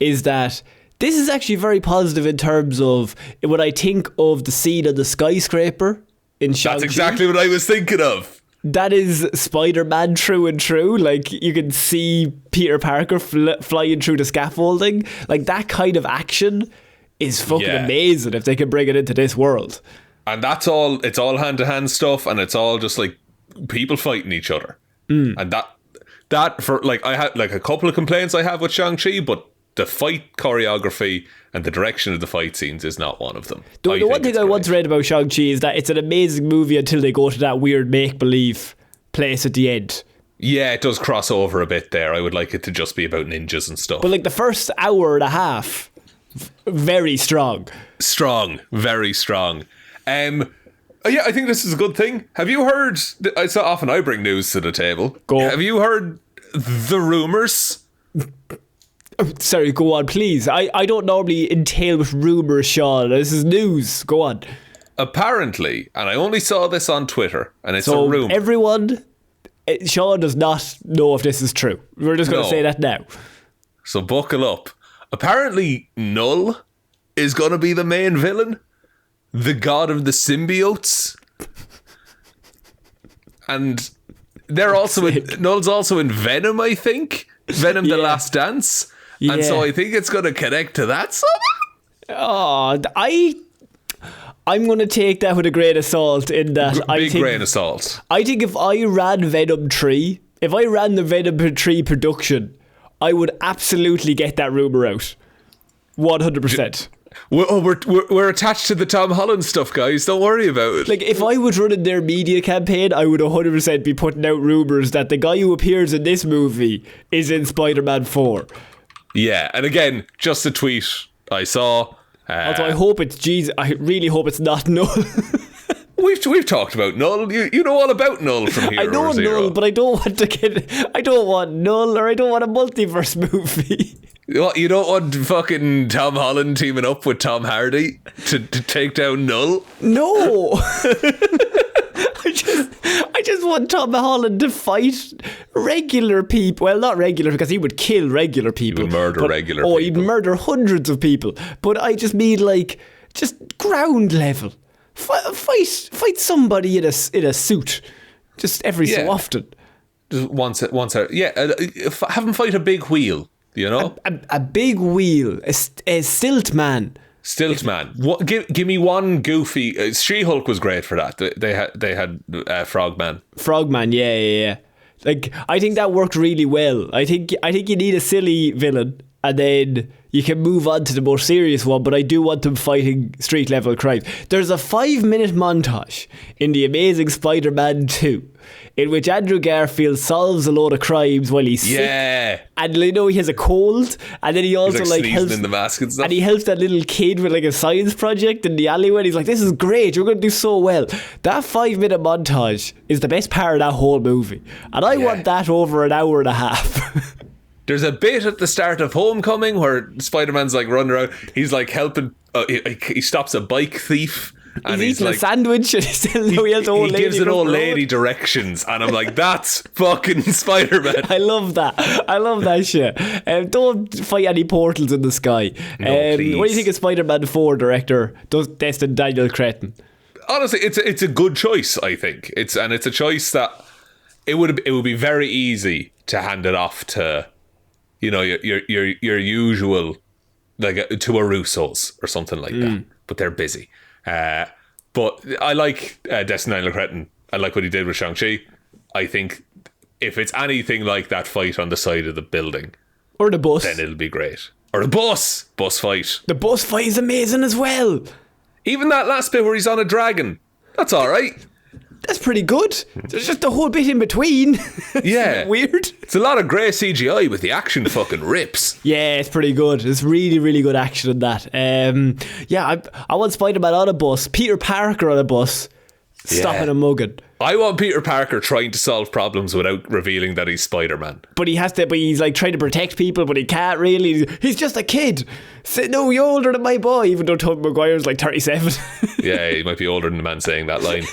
is that this is actually very positive in terms of when I think of the scene on the skyscraper in Shang-Chi. That's exactly what I was thinking of. That is Spider-Man true and true. Like, you can see Peter Parker flying through the scaffolding. Like, that kind of action is fucking amazing if they can bring it into this world. And it's all hand-to-hand stuff, and it's all just like people fighting each other. And that for like, I had like a couple of complaints I have with Shang-Chi, but the fight choreography and the direction of the fight scenes is not one of them. The one thing I once read about Shang-Chi is that it's an amazing movie until they go to that weird make-believe place at the end. Yeah, it does cross over a bit there. I would like it to just be about ninjas and stuff. But like the first hour and a half, very strong. Strong, very strong. Yeah, I think this is a good thing. Have you heard, so often I bring news to the table. Go. Have you heard the rumours? Sorry, go on, please. I don't normally entail with rumours, Sean. This is news. Go on. Apparently, and I only saw this on Twitter, and it's a rumour. Everyone, Sean does not know if this is true. We're just going to say that now. So buckle up. Apparently, Null is going to be the main villain, the god of the symbiotes, and Null's also in Venom, I think. Venom: The Last Dance. Yeah. And so I think it's going to connect to that somehow. I'm going to take that with a grain of salt in that grain of salt. I think if I ran Venom 3, if I ran the Venom 3 production, I would absolutely get that rumour out. 100%. We're attached to the Tom Holland stuff, guys. Don't worry about it. Like, if I was running their media campaign, I would 100% be putting out rumours that the guy who appears in this movie is in Spider-Man 4. Yeah, and again, just a tweet I saw. Also, I hope it's Jesus. I really hope it's not Null. We've talked about Null. You know all about Null from Hero I know Null, but I don't want Null, or I don't want a multiverse movie. What, you don't want fucking Tom Holland teaming up with Tom Hardy to take down Null? No. I just want Tom Holland to fight regular people. Well, not regular, because he would kill regular people. He would murder regular people. He'd murder hundreds of people. But I just mean, like, just ground level. Fight somebody in a suit. Just every so often. Just once. Yeah, have him fight a big wheel. You know, a big wheel, a stilt man. Stilt man. Give me one goofy. She-Hulk was great for that. They had Frogman. Frogman, yeah. Like, I think that worked really well. I think you need a silly villain, and then you can move on to the more serious one. But I do want them fighting street level crime. There's a 5-minute montage in The Amazing Spider-Man 2. In which Andrew Garfield solves a load of crimes while he's sick. And he has a cold. And then he also helps in the mask and stuff. And he helps that little kid with a science project in the alleyway. And he's like, this is great, you're going to do so well. That 5-minute montage is the best part of that whole movie. And I want that over an hour and a half. There's a bit at the start of Homecoming where Spider-Man's running around. He's helping. He stops a bike thief. And he's eating a sandwich and he's telling he gives an old lady directions, and I'm like, that's fucking Spider-Man. I love that shit. Don't fight any portals in the sky. No, what do you think of Spider-Man 4 director Destin Daniel Cretton? Honestly, it's a good choice. I think it's a choice that it would be very easy to hand it off to, your usual, to a Russo's or something like that, but they're busy. But I like Destin Daniel Cretton. I like what he did with Shang-Chi. I think if it's anything like that fight on the side of the building, or the bus, then it'll be great. Or the bus fight. The bus fight is amazing as well. Even that last bit where he's on a dragon, that's all right. That's pretty good. There's just a whole bit in between. Yeah. Weird. It's a lot of grey CGI, but the action fucking rips. Yeah, it's pretty good. It's really, really good action in that. I want Spider-Man on a bus, Peter Parker on a bus, stopping and mugging. I want Peter Parker trying to solve problems without revealing that he's Spider-Man. But he's like trying to protect people, but he can't really. He's just a kid. No, you're older than my boy, even though Tobey Maguire's like 37. Yeah, he might be older than the man saying that line.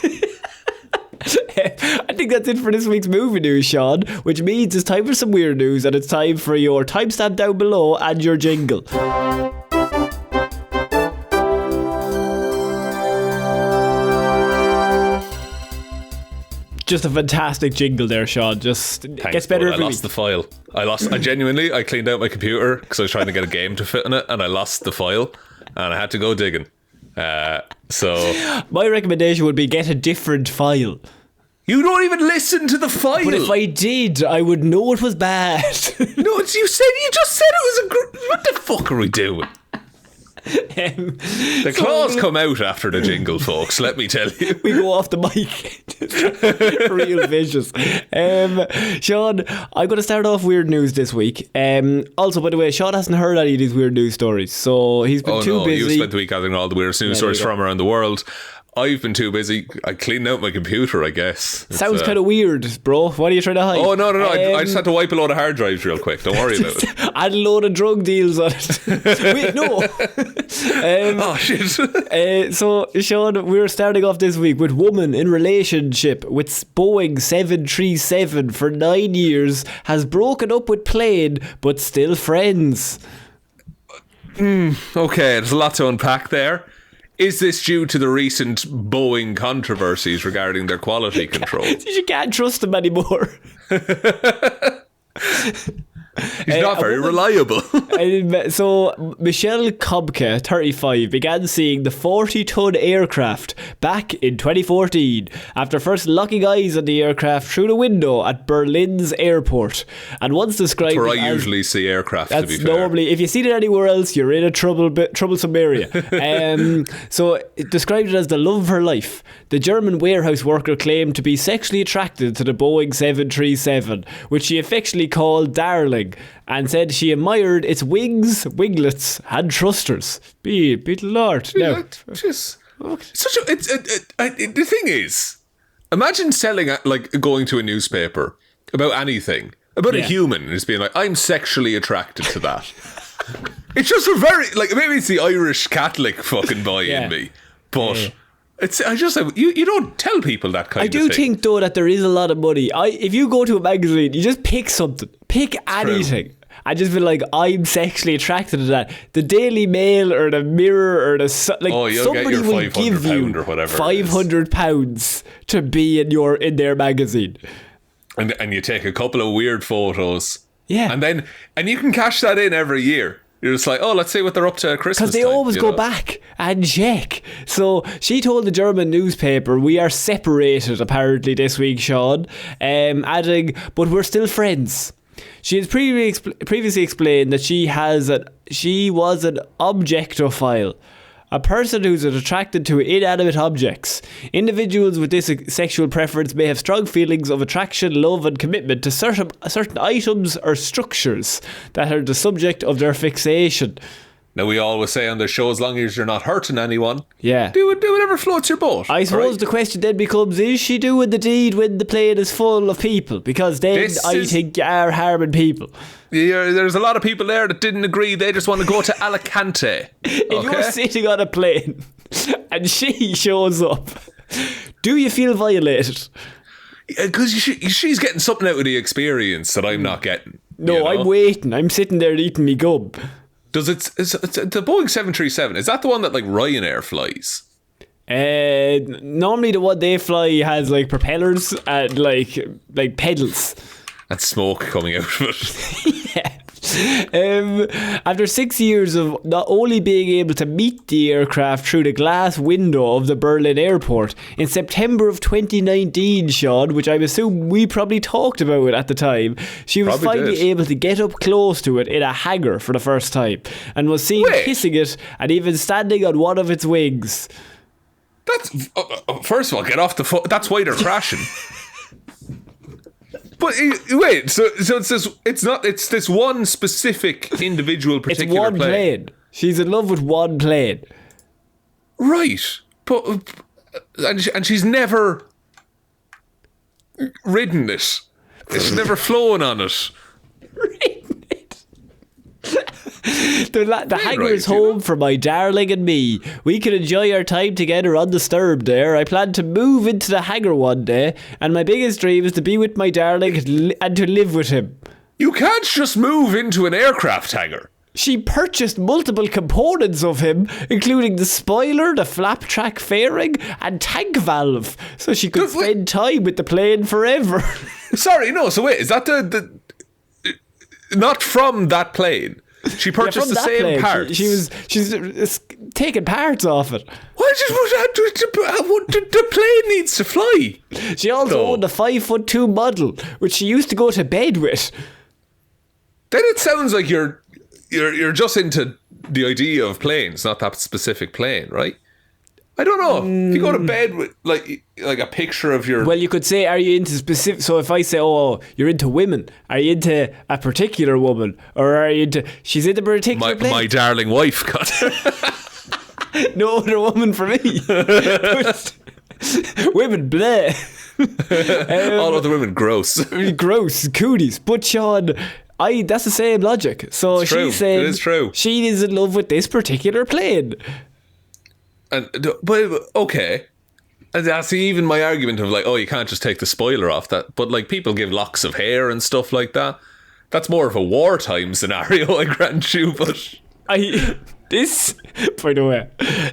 I think that's it for this week's movie news, Shaun, which means it's time for some weird news, and it's time for your timestamp down below and your jingle. Just a fantastic jingle there, Shaun. Just Thanks, gets better every I lost week. the file. I cleaned out my computer because I was trying to get a game to fit in it, and I lost the file, and I had to go digging. So my recommendation would be get a different file. You don't even listen to the file. But if I did, I would know it was bad. No, you just said it was what the fuck are we doing? The claws come out after the jingle, folks, let me tell you. We go off the mic. Real vicious. Shaun, I'm going to start off weird news this week. Also, by the way, Shaun hasn't heard any of these weird news stories, so he's been too busy. You spent the week gathering all the weird news stories from around the world. I've been too busy. I cleaned out my computer, I guess. Sounds kind of weird, bro. What are you trying to hide? Oh, no. I just had to wipe a load of hard drives real quick. Don't worry about it. Add a load of drug deals on it. Wait, no. Oh, shit. So, Shaun, we're starting off this week with woman in relationship with Boeing 737 for 9 years has broken up with plane, but still friends. Okay, there's a lot to unpack there. Is this due to the recent Boeing controversies regarding their quality control? You can't trust them anymore. He's not very reliable. So Michelle Kobke, 35, began seeing the 40-ton aircraft back in 2014 after first locking eyes on the aircraft through the window at Berlin's airport, and once described where I usually see aircraft. That's to be fair. normally, if you see it anywhere else, you're in a troublesome area. So it described it as the love of her life. The German warehouse worker claimed to be sexually attracted to the Boeing 737, which she affectionately called Darling, and said she admired its wings, winglets, and thrusters. Be Lord. No. The thing is, imagine going to a newspaper about anything, about a human, and just being like, I'm sexually attracted to that. It's just a very, maybe it's the Irish Catholic fucking boy in me, but... You don't tell people that kind of thing. I do think, though, that there is a lot of money. If you go to a magazine, you just pick something. Pick anything. True. I just feel like I'm sexually attracted to that. The Daily Mail or the Mirror or somebody will give you £500 to be in their magazine. And you take a couple of weird photos. Yeah. And you can cash that in every year. You're just like, oh, let's see what they're up to at Christmas. Because they always go back and check. So she told the German newspaper, we are separated apparently this week, Shaun, adding, but we're still friends. She has previously explained that she was an objectophile, a person who's attracted to inanimate objects. Individuals with this sexual preference may have strong feelings of attraction, love and commitment to certain items or structures that are the subject of their fixation. Now, we always say on the show, as long as you're not hurting anyone, do whatever floats your boat. I suppose the question then becomes, is she doing the deed when the plane is full of people? Because then I think you are harming people. Yeah, there's a lot of people there that didn't agree. They just want to go to Alicante. If you're sitting on a plane and she shows up, do you feel violated? Because she's getting something out of the experience that I'm not getting. No, I'm waiting. I'm sitting there eating me gum. It's the Boeing 737, is that the one that Ryanair flies? Normally the one they fly has propellers and like pedals. And smoke coming out of it. Yeah. After 6 years of not only being able to meet the aircraft through the glass window of the Berlin airport, in September of 2019, Shaun, which I assume we probably talked about it at the time, she was finally able to get up close to it in a hangar for the first time, and was seen kissing it and even standing on one of its wings. That's first of all, get off the foot. That's why they're crashing. But wait, so it's this one specific individual particular it's one plane. She's in love with one plane. Right. But and she's never ridden it. She's never flown on it. Ridden it. The hangar is home for my darling and me. We can enjoy our time together undisturbed there. I plan to move into the hangar one day, and my biggest dream is to be with my darling and to live with him. You can't just move into an aircraft hangar. She purchased multiple components of him, including the spoiler, the flap track fairing, and tank valve, so she could spend time with the plane forever. Sorry, no, so wait, is that the not from that plane? She purchased the same parts. She's taking parts off it. Why the plane needs to fly? She also owned a 5'2" model, which she used to go to bed with. Then it sounds like you're just into the idea of planes, not that specific plane, right? I don't know. If you go to bed with like a picture of your... Well, you could say, are you into specific... So if I say, oh, you're into women, are you into a particular woman? Or are you into... She's into a particular plane? My darling wife, God. No other woman for me. Women, bleh. All other women, gross. Gross, cooties. But Shaun... that's the same logic. So she's saying it is true. She is in love with this particular plane. But okay, and that's even my argument of like, oh, you can't just take the spoiler off that. But like, people give locks of hair and stuff like that. That's more of a wartime scenario, I grant you. But this, by the way,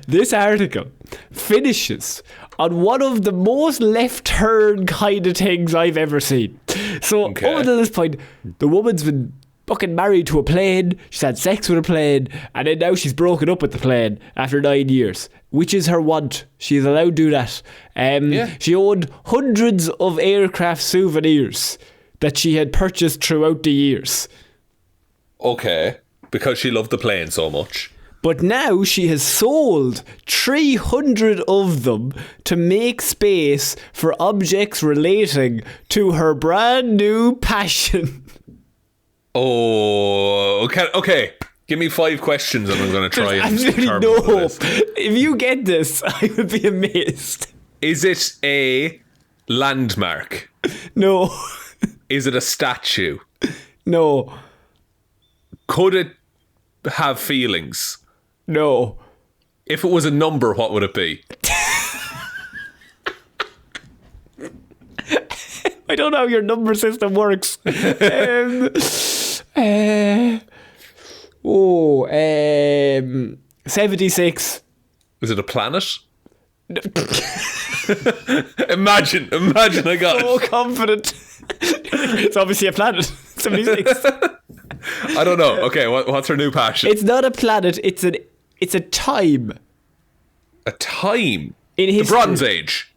this article finishes on one of the most left turn kind of things I've ever seen. So up until this point, the woman's been fucking married to a plane, she's had sex with a plane, and then now she's broken up with the plane after 9 years, which is her want. She's allowed to do that. She owned hundreds of aircraft souvenirs that she had purchased throughout the years. Okay, because she loved the plane so much. But now she has sold 300 of them to make space for objects relating to her brand new passion. Oh, okay. Give me 5 questions and I'm going to try and determine this. If you get this, I would be amazed. Is it a landmark? No. Is it a statue? No. Could it have feelings? No. If it was a number, what would it be? I don't know how your number system works. 76. Is it a planet? Imagine I got so it. So confident. It's obviously a planet. 76. I don't know. Okay, what's her new passion? It's not a planet. It's a time. A time? In history. The Bronze Age.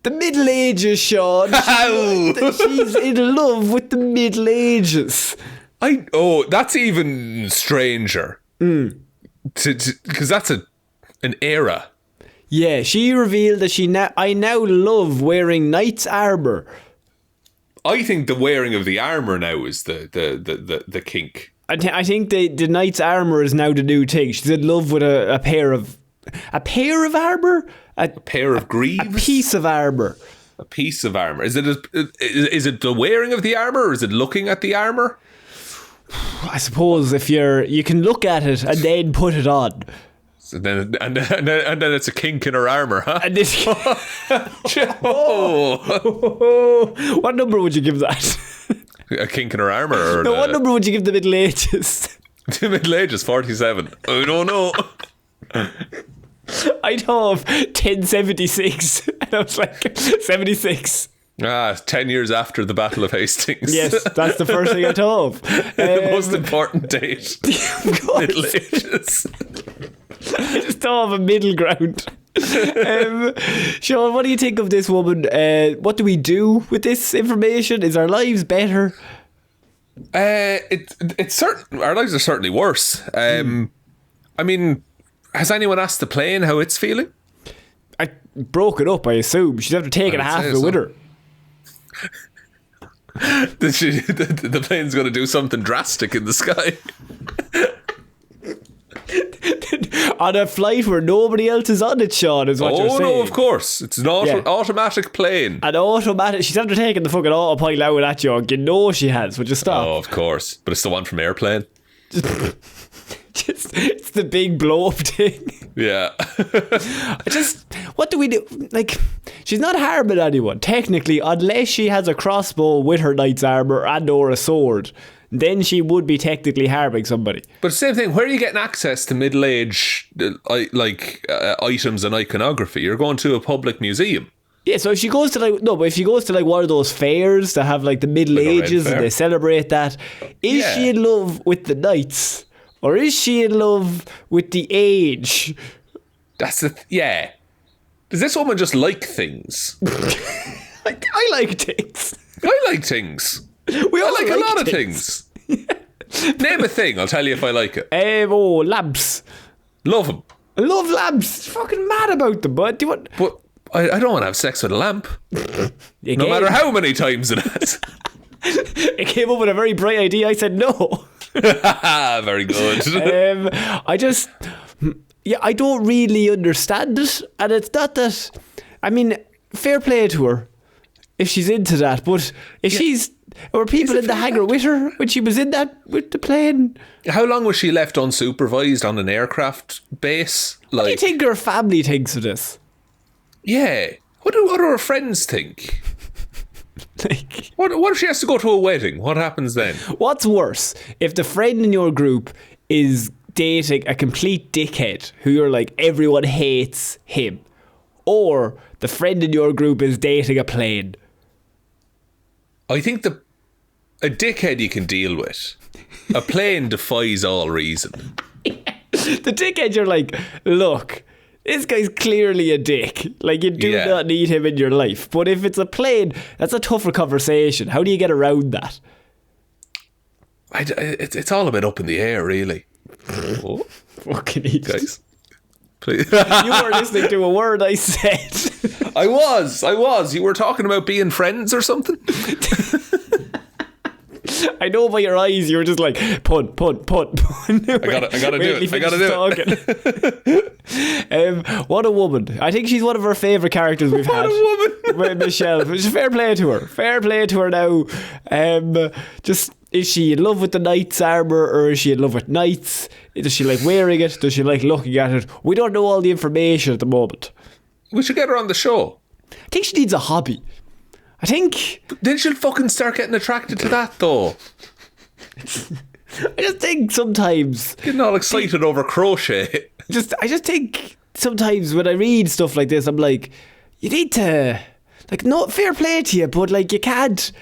The Middle Ages, Shaun. She's in love with the Middle Ages. That's even stranger. Because that's an era. Yeah, she revealed that I now love wearing knight's armour. I think the wearing of the armour now is the kink. I think the knight's armour is now the new thing. She's in love with a pair of armour? A pair of greaves? A piece of armour. A piece of armour. Is it the wearing of the armour, or is it looking at the armour? I suppose if you can look at it and then put it on. So then it's a kink in her armour, huh? And this What number would you give that? A kink in her armour? Or what number would you give the Middle Ages? The Middle Ages, 47. I don't know. I know of 1076, and I was like, 76. 10 years after the Battle of Hastings. Yes, that's the first thing I thought of. The most important date. Middle Ages. I just thought of a middle ground. Shaun, what do you think of this woman? What do we do with this information? Is our lives better? It's certain. Our lives are certainly worse. I mean, has anyone asked the plane how it's feeling? I broke it up, I assume. She's after taking half of it with her. The plane's going to do something drastic in the sky. On a flight where nobody else is on it, Shaun, is what you're saying. Oh, no, of course. It's an automatic plane. An automatic. She's after taking the fucking autopilot out of that junk. You know she has. Would you stop? Oh, of course. But it's the one from Airplane. It's the big blow up thing. Yeah. What do we do? Like, she's not harming anyone, technically, unless she has a crossbow with her knight's armour and or a sword. Then she would be technically harming somebody. But same thing, where are you getting access to middle-age items and iconography? You're going to a public museum. Yeah, so if she goes to one of those fairs that have like the Middle Ages and they celebrate that, is she in love with the knights? Or is she in love with the age? Does this woman just like things? I like things. I like things. We all like a lot of things. Name a thing, I'll tell you if I like it. Lamps. Love them. I love lamps. Fucking mad about them, but do you want... But I don't want to have sex with a lamp. No matter how many times it has. It came up with a very bright idea. I said no. Very good. I don't really understand it, and it's not that. I mean, fair play to her if she's into that, but if were people in the hangar with her when she was in that with the plane? How long was she left unsupervised on an aircraft base? What do you think her family thinks of this? Yeah. What do her friends think? Like, what if she has to go to a wedding? What happens then? What's worse, if the friend in your group is dating a complete dickhead who you're like, everyone hates him, or the friend in your group is dating a plane? I think a dickhead you can deal with. A plane defies all reason. The dickhead, you're like, look, this guy's clearly a dick. Like, you do not need him in your life. But if it's a plane, that's a tougher conversation. How do you get around that? It's all a bit up in the air, really. Oh. Fucking eat. Guys, please. You were listening to a word I said. I was. You were talking about being friends or something? I know by your eyes you were just like pun. I gotta do it. What a woman. I think she's one of our favourite characters we've had. What a woman. With Michelle. Fair play to her now. Is she in love with the knight's armour, or is she in love with knights? Does she like wearing it? Does she like looking at it? We don't know all the information at the moment. We should get her on the show. I think she needs a hobby. I think... Then she'll fucking start getting attracted to that, though. I just think sometimes... Getting all excited over crochet. I just think sometimes when I read stuff like this, I'm like, you need to... Like, no, fair play to you, but like, you can't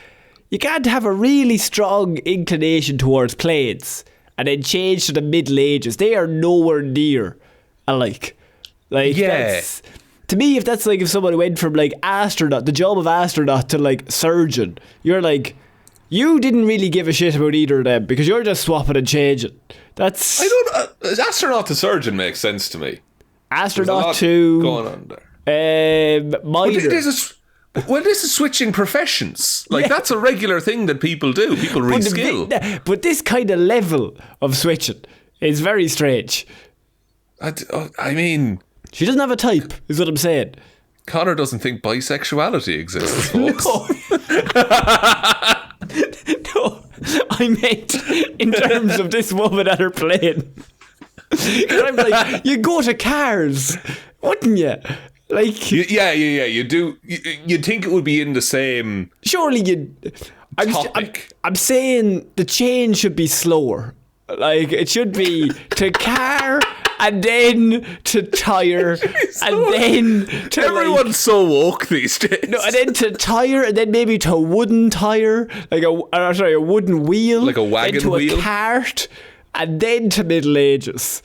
have a really strong inclination towards planes and then change to the Middle Ages. They are nowhere near alike. Like, that's... To me, if that's like if someone went from like astronaut, the job of astronaut, to like surgeon, you're like, you didn't really give a shit about either of them because you're just swapping and changing. That's... astronaut to surgeon makes sense to me. Astronaut to... going on there. Minor. This is switching professions. Like, that's a regular thing that people do. People reskill. But this kind of level of switching is very strange. I mean... She doesn't have a type, is what I'm saying. Conor doesn't think bisexuality exists, folks. No, I meant in terms of this woman at her plane. I'm like, you go to cars, wouldn't you? Like, you do. You'd think it would be in the same. Surely you'd. I'm saying the change should be slower. Like, it should be to car and then to tire, and then to everyone's so woke these days. No, and then to tire, and then maybe to wooden tire, like a wooden wheel, like a wagon then to wheel, a cart, and then to Middle Ages.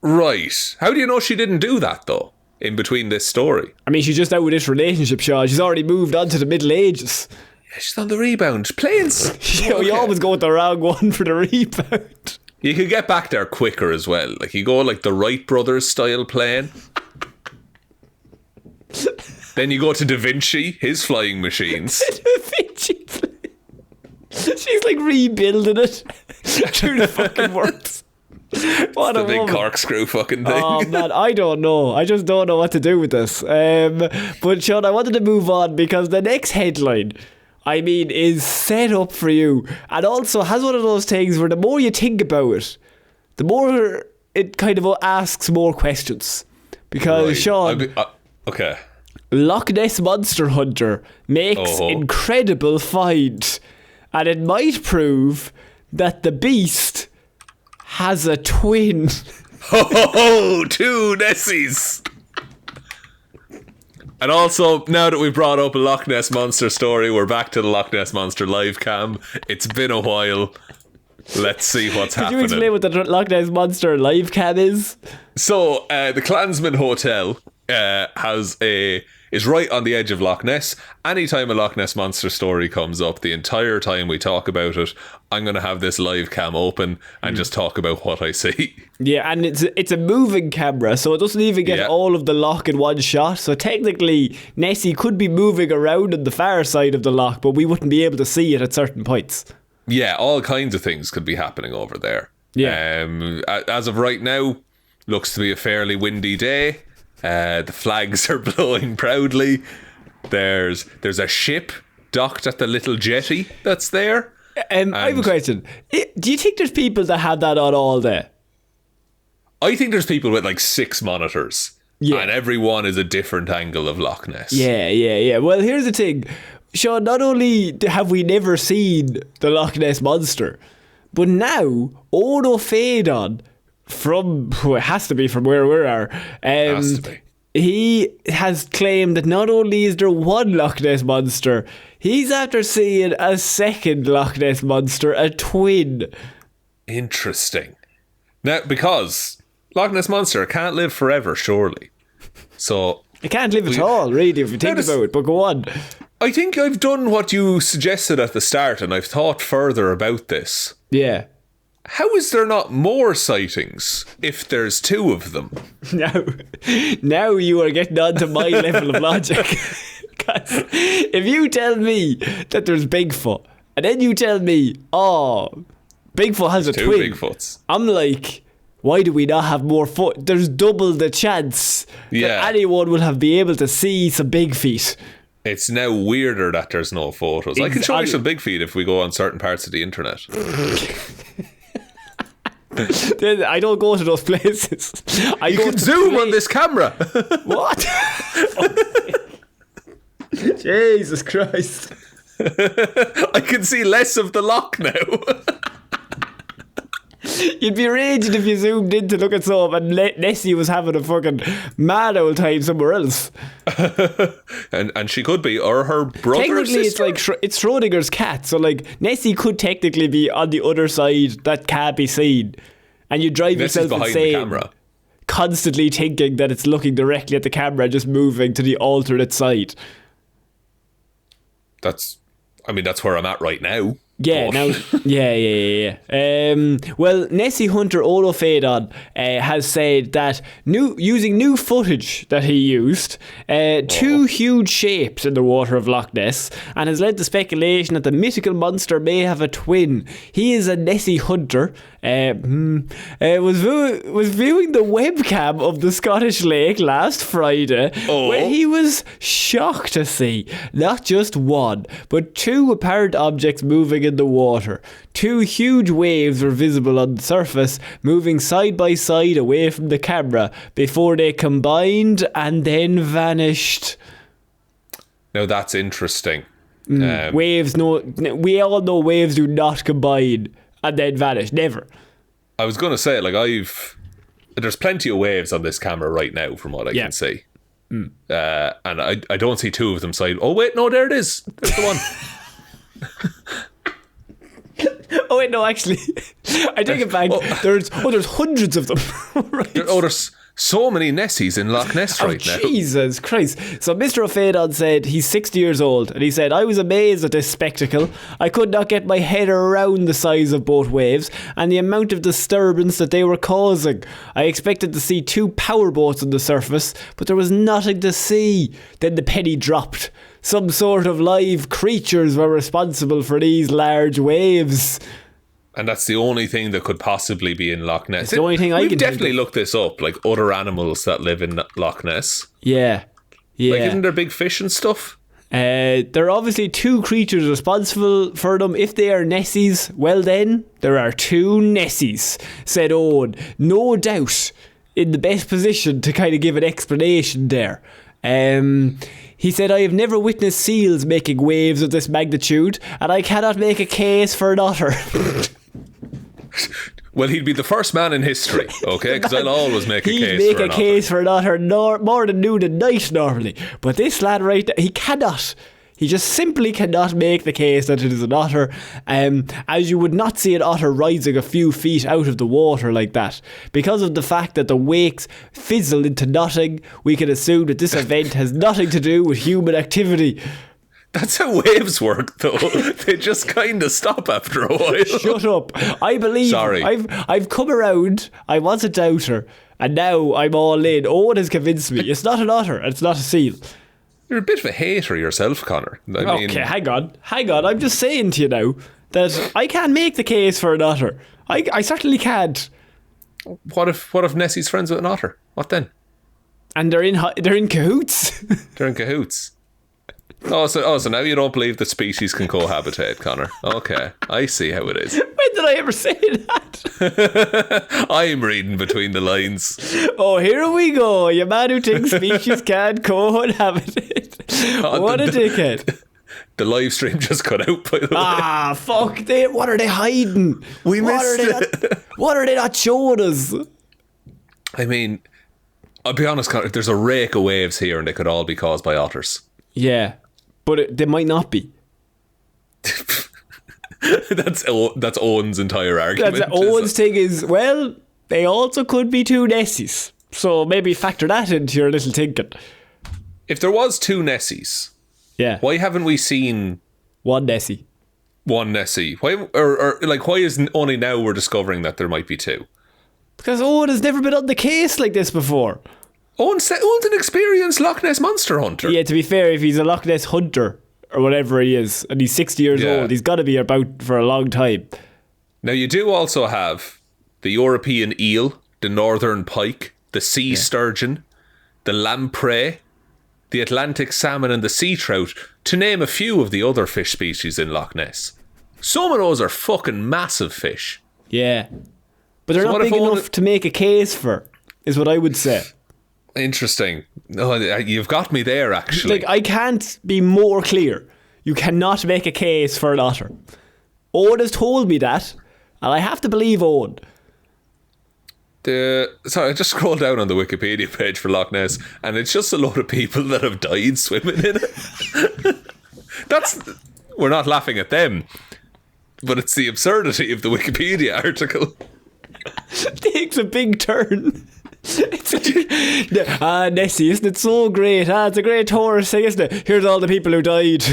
Right. How do you know she didn't do that though? In between this story, I mean, she's just out with this relationship, Shaun. She's already moved on to the Middle Ages. Yeah, she's on the rebound. Playing. You always go with the wrong one for the rebound. You could get back there quicker as well. Like you go like the Wright brothers style playing. Then you go to Da Vinci, his flying machines. Da Vinci. She's like rebuilding it through the fucking works. What the a big woman. corkscrew fucking thing. Oh man, I don't know. I just don't know what to do with this. But Shaun, I wanted to move on because the next headline, I mean, is set up for you, and also has one of those things where the more you think about it, the more it kind of asks more questions. Because Right. Shaun, okay. Loch Ness Monster Hunter makes incredible find, and it might prove that the beast has a twin. Oh, two Nessies. And also, now that we've brought up a Loch Ness Monster story, we're back to the Loch Ness Monster live cam. It's been a while. Let's see what's happening. Could you explain what the Loch Ness Monster live cam is? So, the Clansman Hotel is right on the edge of Loch Ness. Anytime a Loch Ness Monster story comes up, the entire time we talk about it, I'm going to have this live cam open and just talk about what I see. Yeah, and it's a moving camera, so it doesn't even get all of the loch in one shot. So technically, Nessie could be moving around on the far side of the loch, but we wouldn't be able to see it at certain points. Yeah, all kinds of things could be happening over there. Yeah. As of right now, looks to be a fairly windy day. The flags are blowing proudly. There's a ship docked at the little jetty that's there. I have a question. Do you think there's people that have that on all day? I think there's people with like 6 monitors. Yeah. And every one is a different angle of Loch Ness. Yeah. Well, here's the thing. Shaun, not only have we never seen the Loch Ness Monster, but now Ono Fadon, it has to be from where we are, Has to be. he has claimed that not only is there one Loch Ness Monster, he's after seeing a second Loch Ness Monster, a twin. Interesting. Now, because Loch Ness Monster can't live forever, surely. So It can't live at all, really, if you think about it, but go on. I think I've done what you suggested at the start, and I've thought further about this. Yeah. How is there not more sightings if there's 2 of them? Now you are getting on to my level of logic. 'Cause if you tell me that there's Bigfoot, and then you tell me, Bigfoot has a 2 twin, Bigfoots. I'm like, why do we not have more foot? There's double the chance that anyone will be able to see some big feet. It's now weirder that there's no photos. I can show you some big feet if we go on certain parts of the internet. I don't go to those places. You can zoom on this camera. What? Jesus Christ. I can see less of the loch now. You'd be raging if you zoomed in to look at some and Nessie was having a fucking mad old time somewhere else. and she could be, or her brother Technically, or sister. it's like it's Schrodinger's cat, so like Nessie could technically be on the other side that can't be seen, and you drive Nessie's yourself behind insane, the camera, constantly thinking that it's looking directly at the camera, just moving to the alternate side. That's where I'm at right now. Yeah, now, yeah. Well, Nessie Hunter Olo Fadon has said that using new footage that he used, 2 huge shapes in the water of Loch Ness, and has led to speculation that the mythical monster may have a twin. He is a Nessie Hunter. Was viewing the webcam of the Scottish lake last Friday, where he was shocked to see not just one, but 2 apparent objects moving in the water. 2 huge waves were visible on the surface, moving side by side away from the camera before they combined and then vanished. Now that's interesting. Waves, no, we all know waves do not combine and then vanish. Never. I was going to say, like, there's plenty of waves on this camera right now from what I can see. And I don't see two of them side. Oh, wait, no, there it is. There's the one. Oh, wait, no, actually. I take it back. There's hundreds of them. Right. There's so many Nessies in Loch Ness right now. Jesus Christ. So Mr. O'Fadon said he's 60 years old, and he said, I was amazed at this spectacle. I could not get my head around the size of both waves and the amount of disturbance that they were causing. I expected to see 2 powerboats on the surface, but there was nothing to see. Then the penny dropped. Some sort of live creatures were responsible for these large waves. And that's the only thing that could possibly be in Loch Ness. It's the only thing I can We've definitely looked this up, like other animals that live in Loch Ness. Yeah. Like, isn't there big fish and stuff? There are obviously 2 creatures responsible for them. If they are Nessies, well then, there are 2 Nessies, said Owen. No doubt in the best position to kind of give an explanation there. He said, I have never witnessed seals making waves of this magnitude, and I cannot make a case for an otter. Well, he'd be the first man in history, okay? Because I'll always make a case for an otter. He'd make a case for an otter more than noon and night normally. But this lad right there, he cannot. He just simply cannot make the case that it is an otter, as you would not see an otter rising a few feet out of the water like that. Because of the fact that the wakes fizzle into nothing, we can assume that this event has nothing to do with human activity. That's how waves work, though. They just kind of stop after a while. Shut up. I believe. Sorry. I've come around. I was a doubter, and now I'm all in. Owen has convinced me. It's not an otter, and it's not a seal. You're a bit of a hater yourself, Connor. Okay, hang on. I'm just saying to you now that I can't make the case for an otter. I certainly can't. What if Nessie's friends with an otter? What then? And they're in cahoots. They're in cahoots. So now you don't believe that species can cohabitate, Connor. Okay, I see how it is. When did I ever say that? I'm reading between the lines. Oh, here we go. You man who thinks species can't cohabitate. What a dickhead. The live stream just cut out, by the way. Fuck. What are they hiding? We missed it. What are they not showing us? I mean, I'll be honest, Connor, there's a rake of waves here and they could all be caused by otters. Yeah, but they might not be. That's Owen's entire argument. That's Owen's thing is, well, they also could be 2 Nessies. So maybe factor that into your little thinking. If there was 2 Nessies, yeah, why haven't we seen one Nessie? One Nessie. Why, or why is only now we're discovering that there might be 2? Because Owen has never been on the case like this before. Owen's an experienced Loch Ness monster hunter. Yeah, to be fair, if he's a Loch Ness hunter or whatever he is, and he's 60 years old, he's got to be about for a long time. Now, you do also have the European eel, the northern pike, the sea sturgeon, the lamprey, the Atlantic salmon, and the sea trout, to name a few of the other fish species in Loch Ness. Some of those are fucking massive fish. Yeah. But they're not big enough to make a case for, is what I would say. Interesting. Oh, you've got me there, actually. Like, I can't be more clear. You cannot make a case for an otter. Owen has told me that, and I have to believe Owen. Sorry, I just scrolled down on the Wikipedia page for Loch Ness, and it's just a load of people that have died swimming in it. We're not laughing at them, but it's the absurdity of the Wikipedia article. It takes a big turn. It's like, Nessie, isn't it so great? It's a great tourist thing, isn't it? Here's all the people who died.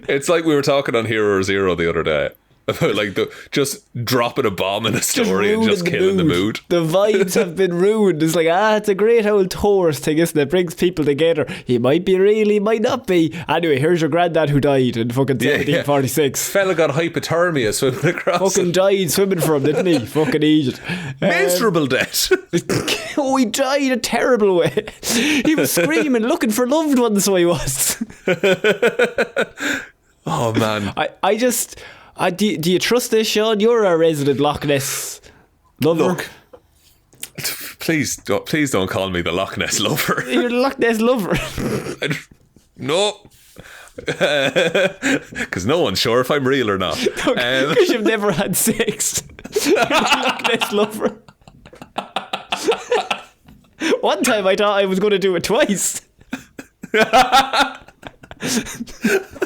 It's like we were talking on Hero Zero the other day about like just dropping a bomb in a story and just killing the mood. The vibes have been ruined. It's like, it's a great old tourist thing, isn't it? Brings people together. He might be real, he might not be. Anyway, here's your granddad who died in fucking 1746. Fella got hypothermia swimming across. Fucking died swimming from, didn't he? Fucking Egypt. Miserable death. Oh, he died a terrible way. He was screaming, looking for loved ones, so he was. Oh, man. I just... do you trust this, Shaun? You're a resident Loch Ness lover. Look, please don't call me the Loch Ness lover. You're the Loch Ness lover. No. Because no one's sure if I'm real or not. Because you've never had sex. You're a Loch Ness lover. One time I thought I was going to do it twice.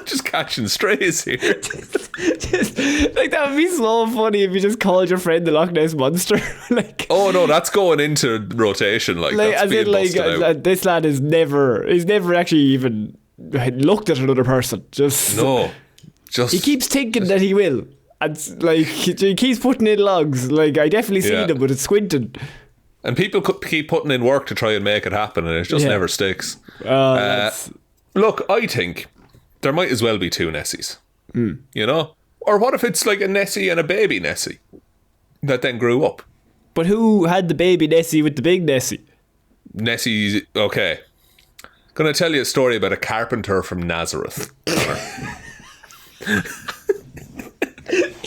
Just catching strays here. Like, that would be so funny if you just called your friend the Loch Ness Monster. Like, oh no, that's going into rotation. Like that's as being in, like, busted out. this lad he's never actually even looked at another person. Just he keeps thinking that he will. And like he keeps putting in logs. Like, I definitely seen him, but it's squinting. And people keep putting in work to try and make it happen, and it just never sticks. Look, I think there might as well be two Nessies. You know? Or what if it's like a Nessie and a baby Nessie that then grew up? But who had the baby Nessie with the big Nessie? Nessie, okay. Gonna tell you a story about a carpenter from Nazareth.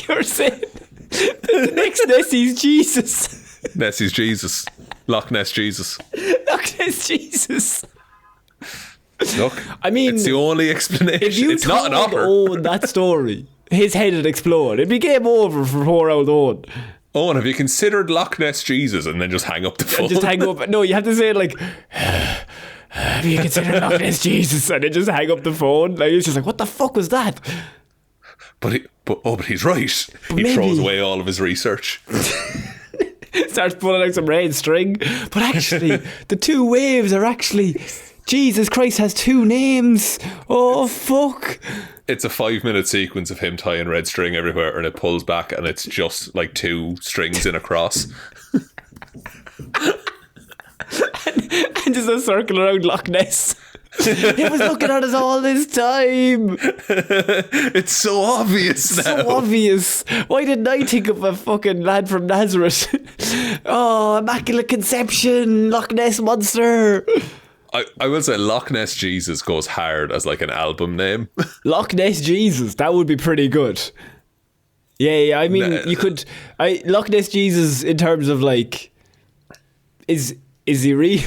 You're saying the next Nessie's Jesus. Nessie's Jesus. Loch Ness Jesus. Loch Ness Jesus. Look, I mean, it's the only explanation. If you it's not an otter. Owen that story, his head would explode. It'd be game over for poor old Owen. Owen, have you considered Loch Ness Jesus and then just hang up the phone? Just hang up. No, you have to say it like, have you considered Loch Ness Jesus? And then just hang up the phone. Like, it's just like, what the fuck was that? But he's right. He throws away all of his research. Starts pulling out some red string. But actually, the two waves are actually... Jesus Christ has two names. Oh, fuck. It's a 5-minute sequence of him tying red string everywhere, and it pulls back and it's just like two strings in a cross. and just a circle around Loch Ness. He was looking at us all this time. It's so obvious now. So obvious. Why didn't I think of a fucking lad from Nazareth? Oh, Immaculate Conception, Loch Ness Monster. I will say Loch Ness Jesus goes hard as like an album name. Loch Ness Jesus, that would be pretty good. Yeah, I mean, you could... Loch Ness Jesus in terms of like... Is he real?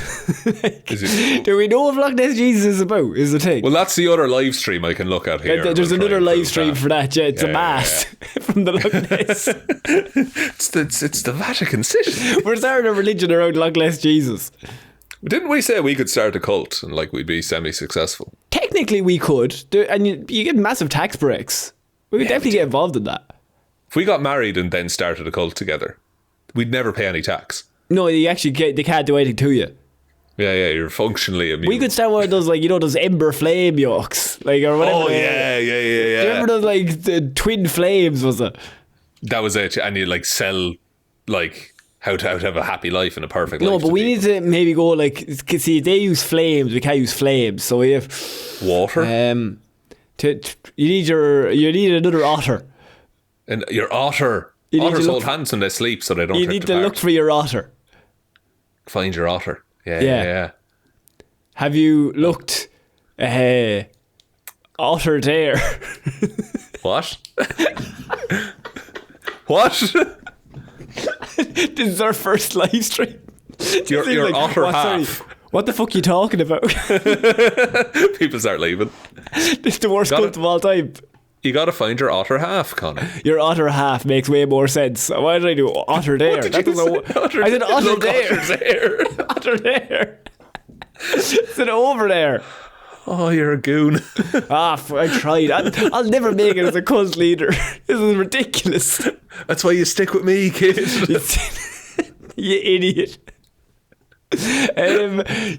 Do we know what Loch Ness Jesus is about, is the thing? Well, that's the other live stream I can look at here. There's another live stream for that, yeah. It's a mass from the Loch Ness. It's the Vatican City. We're starting a religion around Loch Ness Jesus. Didn't we say we could start a cult and like we'd be semi-successful? Technically we could, and you get massive tax breaks. We could definitely get involved in that. If we got married and then started a cult together, we'd never pay any tax. No, they can't do anything to you. Yeah, you're functionally immune. We could start one of those, like, you know, those Ember Flame yolks, like, or whatever. Oh, yeah. Do you remember those, like, the Twin Flames, was it? That was it, and you like sell, like... How to have a happy life and a perfect life. No, but we need to maybe go like, see, they use flames, we can't use flames, so we have water. You need another otter. And your otter. Otters hold hands when they sleep, so they don't. You need to look for your otter. Find your otter. Yeah. Have you looked? Otter there. What? What? This is our first live stream. Your like, otter half. Sorry, what the fuck are you talking about? People start leaving. This is the worst cult of all time. You gotta find your otter half, Conor. Your otter half makes way more sense. Why did I do otter there? I said otter there. Otter there. I said over there. Oh, you're a goon. I tried. I'll never make it as a cult leader. This is ridiculous. That's why you stick with me, kid. You idiot.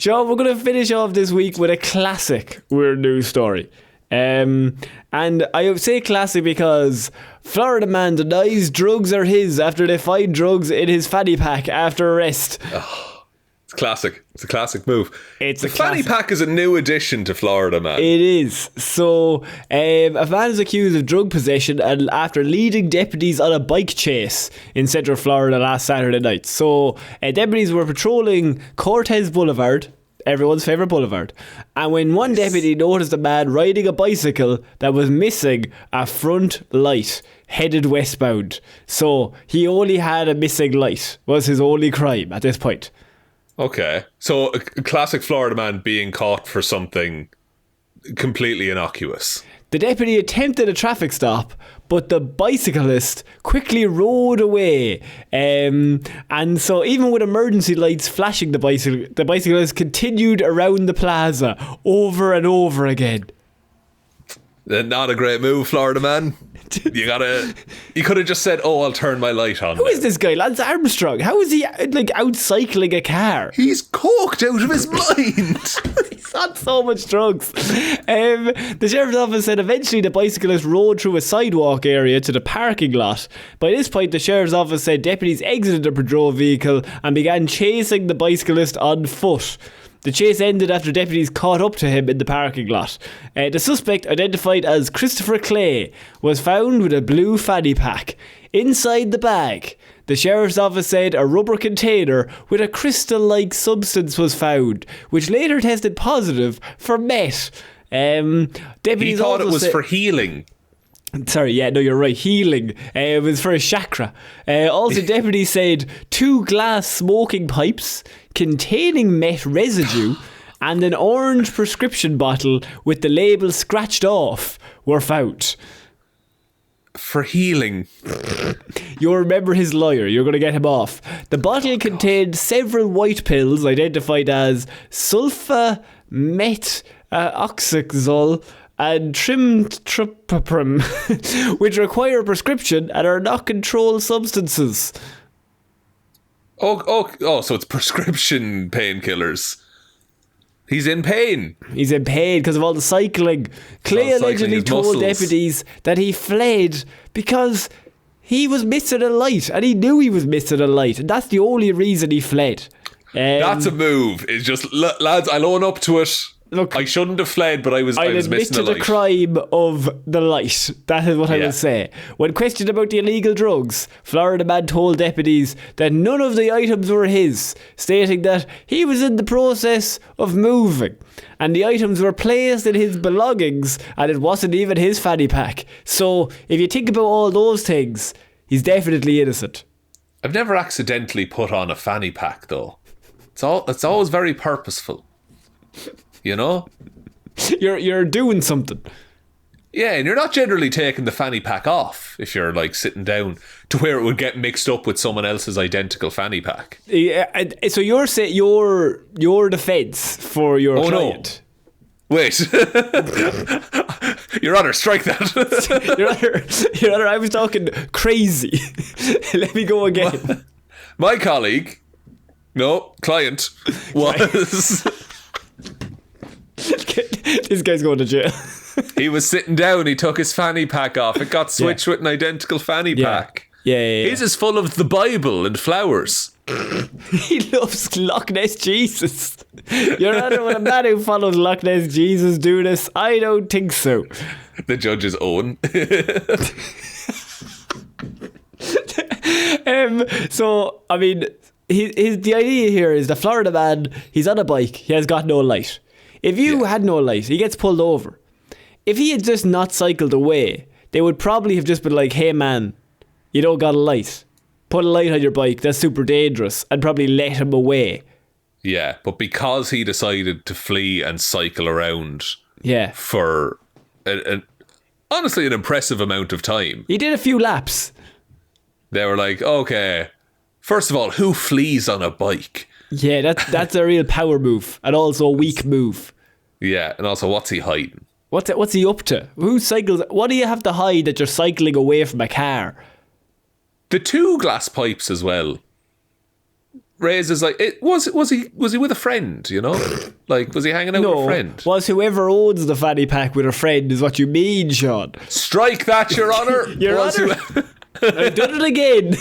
Shaun, we're going to finish off this week with a classic weird news story. And I say classic because Florida man denies drugs are his after they find drugs in his fanny pack after arrest. It's classic. It's a classic move. The fanny pack is a new addition to Florida man. It is. So a man is accused of drug possession and after leading deputies on a bike chase in Central Florida last Saturday night. So deputies were patrolling Cortez Boulevard, everyone's favourite boulevard, and when one deputy noticed a man riding a bicycle that was missing a front light headed westbound. So he only had a missing light, was his only crime at this point. Okay, so a classic Florida man being caught for something completely innocuous. The deputy attempted a traffic stop, but the bicyclist quickly rode away. And so even with emergency lights flashing, the bicyclist continued around the plaza over and over again. Not a great move, Florida man. You could have just said, "Oh, I'll turn my light on." Who is this guy, Lance Armstrong? How is he like out cycling a car? He's coked out of his mind. He's on so much drugs. The sheriff's office said eventually the bicyclist rode through a sidewalk area to the parking lot. By this point, the sheriff's office said deputies exited the patrol vehicle and began chasing the bicyclist on foot. The chase ended after deputies caught up to him in the parking lot. The suspect, identified as Christopher Clay, was found with a blue fanny pack. Inside the bag, the sheriff's office said a rubber container with a crystal-like substance was found, which later tested positive for meth. Deputies he thought also it was for healing. Sorry, yeah, no, you're right. Healing. It was for a chakra. Also, deputies said 2 glass smoking pipes containing meth residue and an orange prescription bottle with the label scratched off were found. For healing. You'll remember his lawyer. You're going to get him off. The bottle contained several white pills identified as sulfa met oxazole and trimtripaprim, which require prescription and are not controlled substances. Oh, so it's prescription painkillers. He's in pain. He's in pain because of all the cycling. Clay allegedly told deputies that he fled because he was missing a light, and he knew he was missing a light, and that's the only reason he fled. That's a move. It's just, lads, I'll own up to it. Look, I shouldn't have fled, but I was missing a light. I'll admit to the crime of the light. That is what I will say. When questioned about the illegal drugs, Florida man told deputies that none of the items were his, stating that he was in the process of moving, and the items were placed in his belongings, and it wasn't even his fanny pack. So, if you think about all those things, he's definitely innocent. I've never accidentally put on a fanny pack, though. It's always very purposeful. You know? You're doing something. Yeah, and you're not generally taking the fanny pack off if you're like sitting down to where it would get mixed up with someone else's identical fanny pack. Yeah, so you're saying your defence for your client. No. Wait. Your Honour, strike that. Your Honour, I was talking crazy. Let me go again. My colleague, client, was... This guy's going to jail. He was sitting down, he took his fanny pack off. It got switched with an identical fanny pack. Yeah. His is full of the Bible and flowers. He loves Loch Ness Jesus. Your Honour, will a man who follows Loch Ness Jesus do this? I don't think so. The judge's own. So, I mean, the idea here is the Florida man, he's on a bike, he has got no light. If you had no light, he gets pulled over. If he had just not cycled away, they would probably have just been like, hey man, you don't got a light. Put a light on your bike, that's super dangerous, and probably let him away. Yeah, but because he decided to flee and cycle around for honestly an impressive amount of time. He did a few laps. They were like, okay, first of all, who flees on a bike? Yeah, that's a real power move, and also a weak move. Yeah, and also, what's he hiding? What's he up to? Who cycles? What do you have to hide that you're cycling away from a car? The 2 glass pipes as well. Raises like, was he with a friend? You know, like was he hanging out with a friend? Was whoever owns the fanny pack with a friend? Is what you mean, Shaun? Strike that, Your Honour. Your Honour. I've done it again.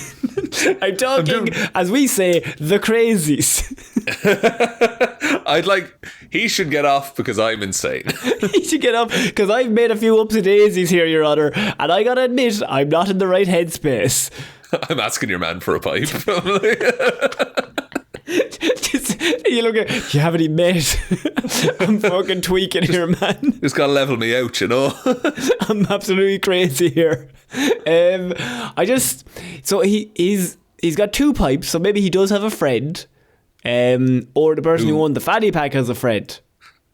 I'm talking, as we say, the crazies. He should get off because I'm insane. He should get off because I've made a few ups and daisies here, Your Honour, and I gotta admit, I'm not in the right headspace. I'm asking your man for a pipe. You look at, you have any mate? I'm fucking tweaking here, man. Just gotta level me out, you know. I'm absolutely crazy here. So he's got 2 pipes, so maybe he does have a friend, or the person who owned the fanny pack has a friend.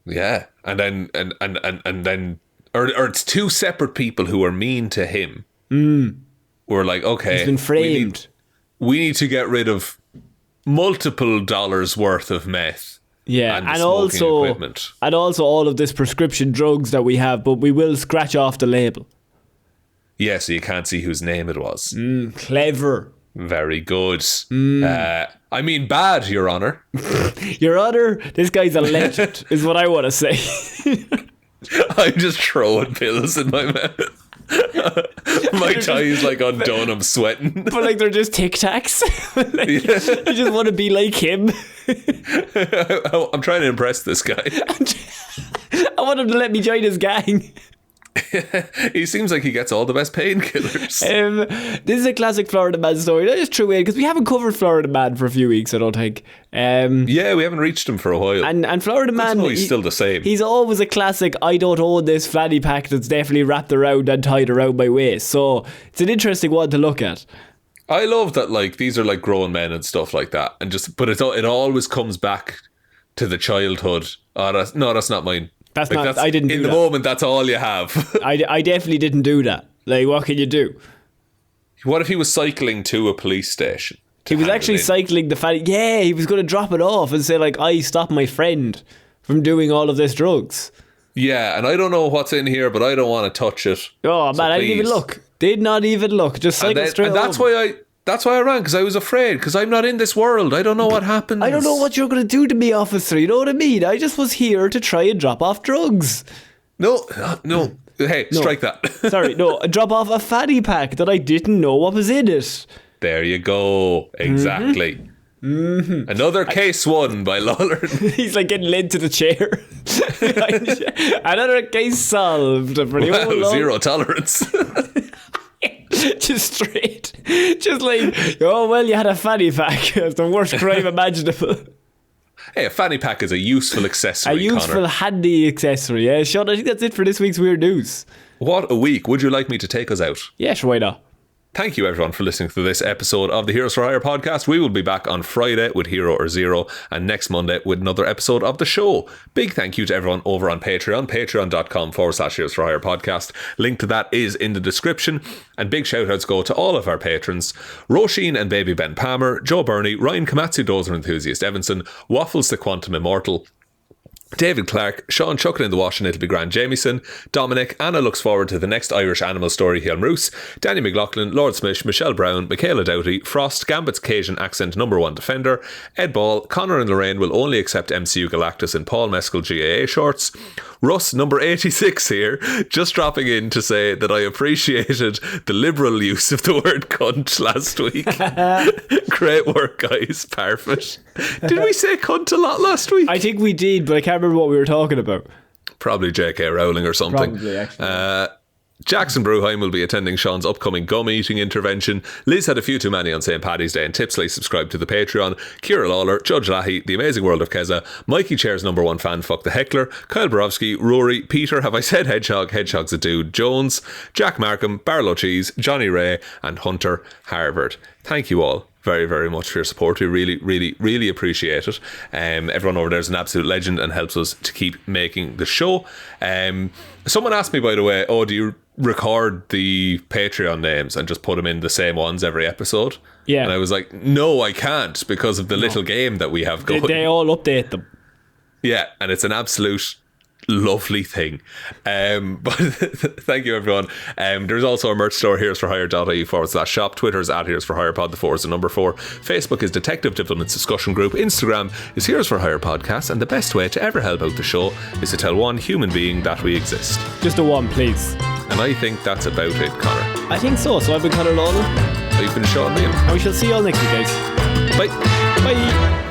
Yeah, and then, or it's two separate people who are mean to him. We're like, okay, he's been framed. We need to get rid of multiple dollars worth of meth. Yeah, and also equipment. And also all of this prescription drugs that we have, but we will scratch off the label. Yeah, so you can't see whose name it was. Clever. Very good. I mean, bad, Your Honour. Your Honour, this guy's a legend, is what I want to say. I'm just throwing pills in my mouth. My tie's like undone, I'm sweating. But like they're just Tic Tacs. Like, you just want to be like him. I'm trying to impress this guy. I want him to let me join his gang. He seems like he gets all the best painkillers. This is a classic Florida Man story. That is true, because we haven't covered Florida Man for a few weeks, I don't think. Yeah, we haven't reached him for a while. And Florida Man, he's still the same. He's always a classic. I don't own this fanny pack that's definitely wrapped around and tied around my waist. So it's an interesting one to look at. I love that, like, these are like grown men and stuff like that, and but it always comes back to the childhood. That's not mine. I didn't do that. In the moment, that's all you have. I definitely didn't do that. Like, what can you do? What if he was cycling to a police station? He was actually cycling the fanny. Yeah, he was going to drop it off and say, like, I stopped my friend from doing all of this drugs. Yeah, and I don't know what's in here, but I don't want to touch it. Oh, man, I didn't even look. Did not even look. Just cycle straight and that's home. That's why I ran, because I was afraid, because I'm not in this world. I don't know what happens. I don't know what you're going to do to me, officer. You know what I mean? I just was here to try and drop off drugs. No. Hey, strike that. Sorry, no. Drop off a fanny pack that I didn't know what was in it. There you go. Exactly. Mm-hmm. Another case won by Lawler. He's like getting led to the chair. Another case solved. Wow, zero tolerance. Just straight. Just like, oh, well, you had a fanny pack. It's the worst crime imaginable. Hey, a fanny pack is a useful accessory, A useful, Connor. Handy accessory. Yeah, Shaun, I think that's it for this week's Weird News. What a week. Would you like me to take us out? Yeah, sure, why not? Thank you, everyone, for listening to this episode of the Heroes for Hire podcast. We will be back on Friday with Hero or Zero, and next Monday with another episode of the show. Big thank you to everyone over on Patreon, patreon.com/Heroes for Hire podcast. Link to that is in the description. And big shout outs go to all of our patrons: Róisín and Baby Ben Palmer, Joe Burney, Ryan Komatsu, Dozer Enthusiast Evanson, Waffles the Quantum Immortal, David Clarke, Shaun Chuck in the Wash and It'll Be Grand Jamieson, Dominic, Anna looks forward to the next Irish animal story, Hjelmroos, Danny McLaughlin, Lordsmish, Michelle Browne, Michaela Doughty, Frost, Gambit's Cajun accent #1 defender, Ed Ball, Conor and Lorraine will only accept MCU Galactus in Paul Mescal GAA shorts, Russ Number 86 here, just dropping in to say that I appreciated the liberal use of the word cunt last week. Great work, guys-Parfitt. Did we say cunt a lot last week? I think we did, but I can't remember what we were talking about. Probably J.K. Rowling or something. Probably, actually. Jackson Brueheim will be attending Sean's upcoming gum eating intervention. Liz had a few too many on St. Paddy's Day and Tipsley subscribed to the Patreon. Ciara Lawler, Judge Lahey, The Amazing World of Keza, Mikey Chair's #1 fan, Fuck the Heckler, Kyle Borowski, Rory, Peter, Have I Said Hedgehog, Hedgehog's a Dude, Jones, Jack Markham, Barlow Cheese, Johnny Ray and Hunter Harvard. Thank you all very, very much for your support. We really, really, really appreciate it. Everyone over there is an absolute legend and helps us to keep making the show. Someone asked me, by the way, do you record the Patreon names and just put them in the same ones every episode? Yeah. And I was like, no, I can't, because of the little game that we have going. They all update them. Yeah, and it's an absolute lovely thing. But thank you, everyone. There's also a merch store, heroesforhire.ie/shop. Twitter is @heroesforhirepod, the 4 is the number 4. Facebook is Detective Diplomats Discussion Group. Instagram is Heroes for Hire Podcast, and the best way to ever help out the show is to tell one human being that we exist. Just a one, please. And I think that's about it, Connor. I think so. So I've been Conor Lawler. I've been Shaun Liam. And we shall see you all next week, guys. Bye. Bye.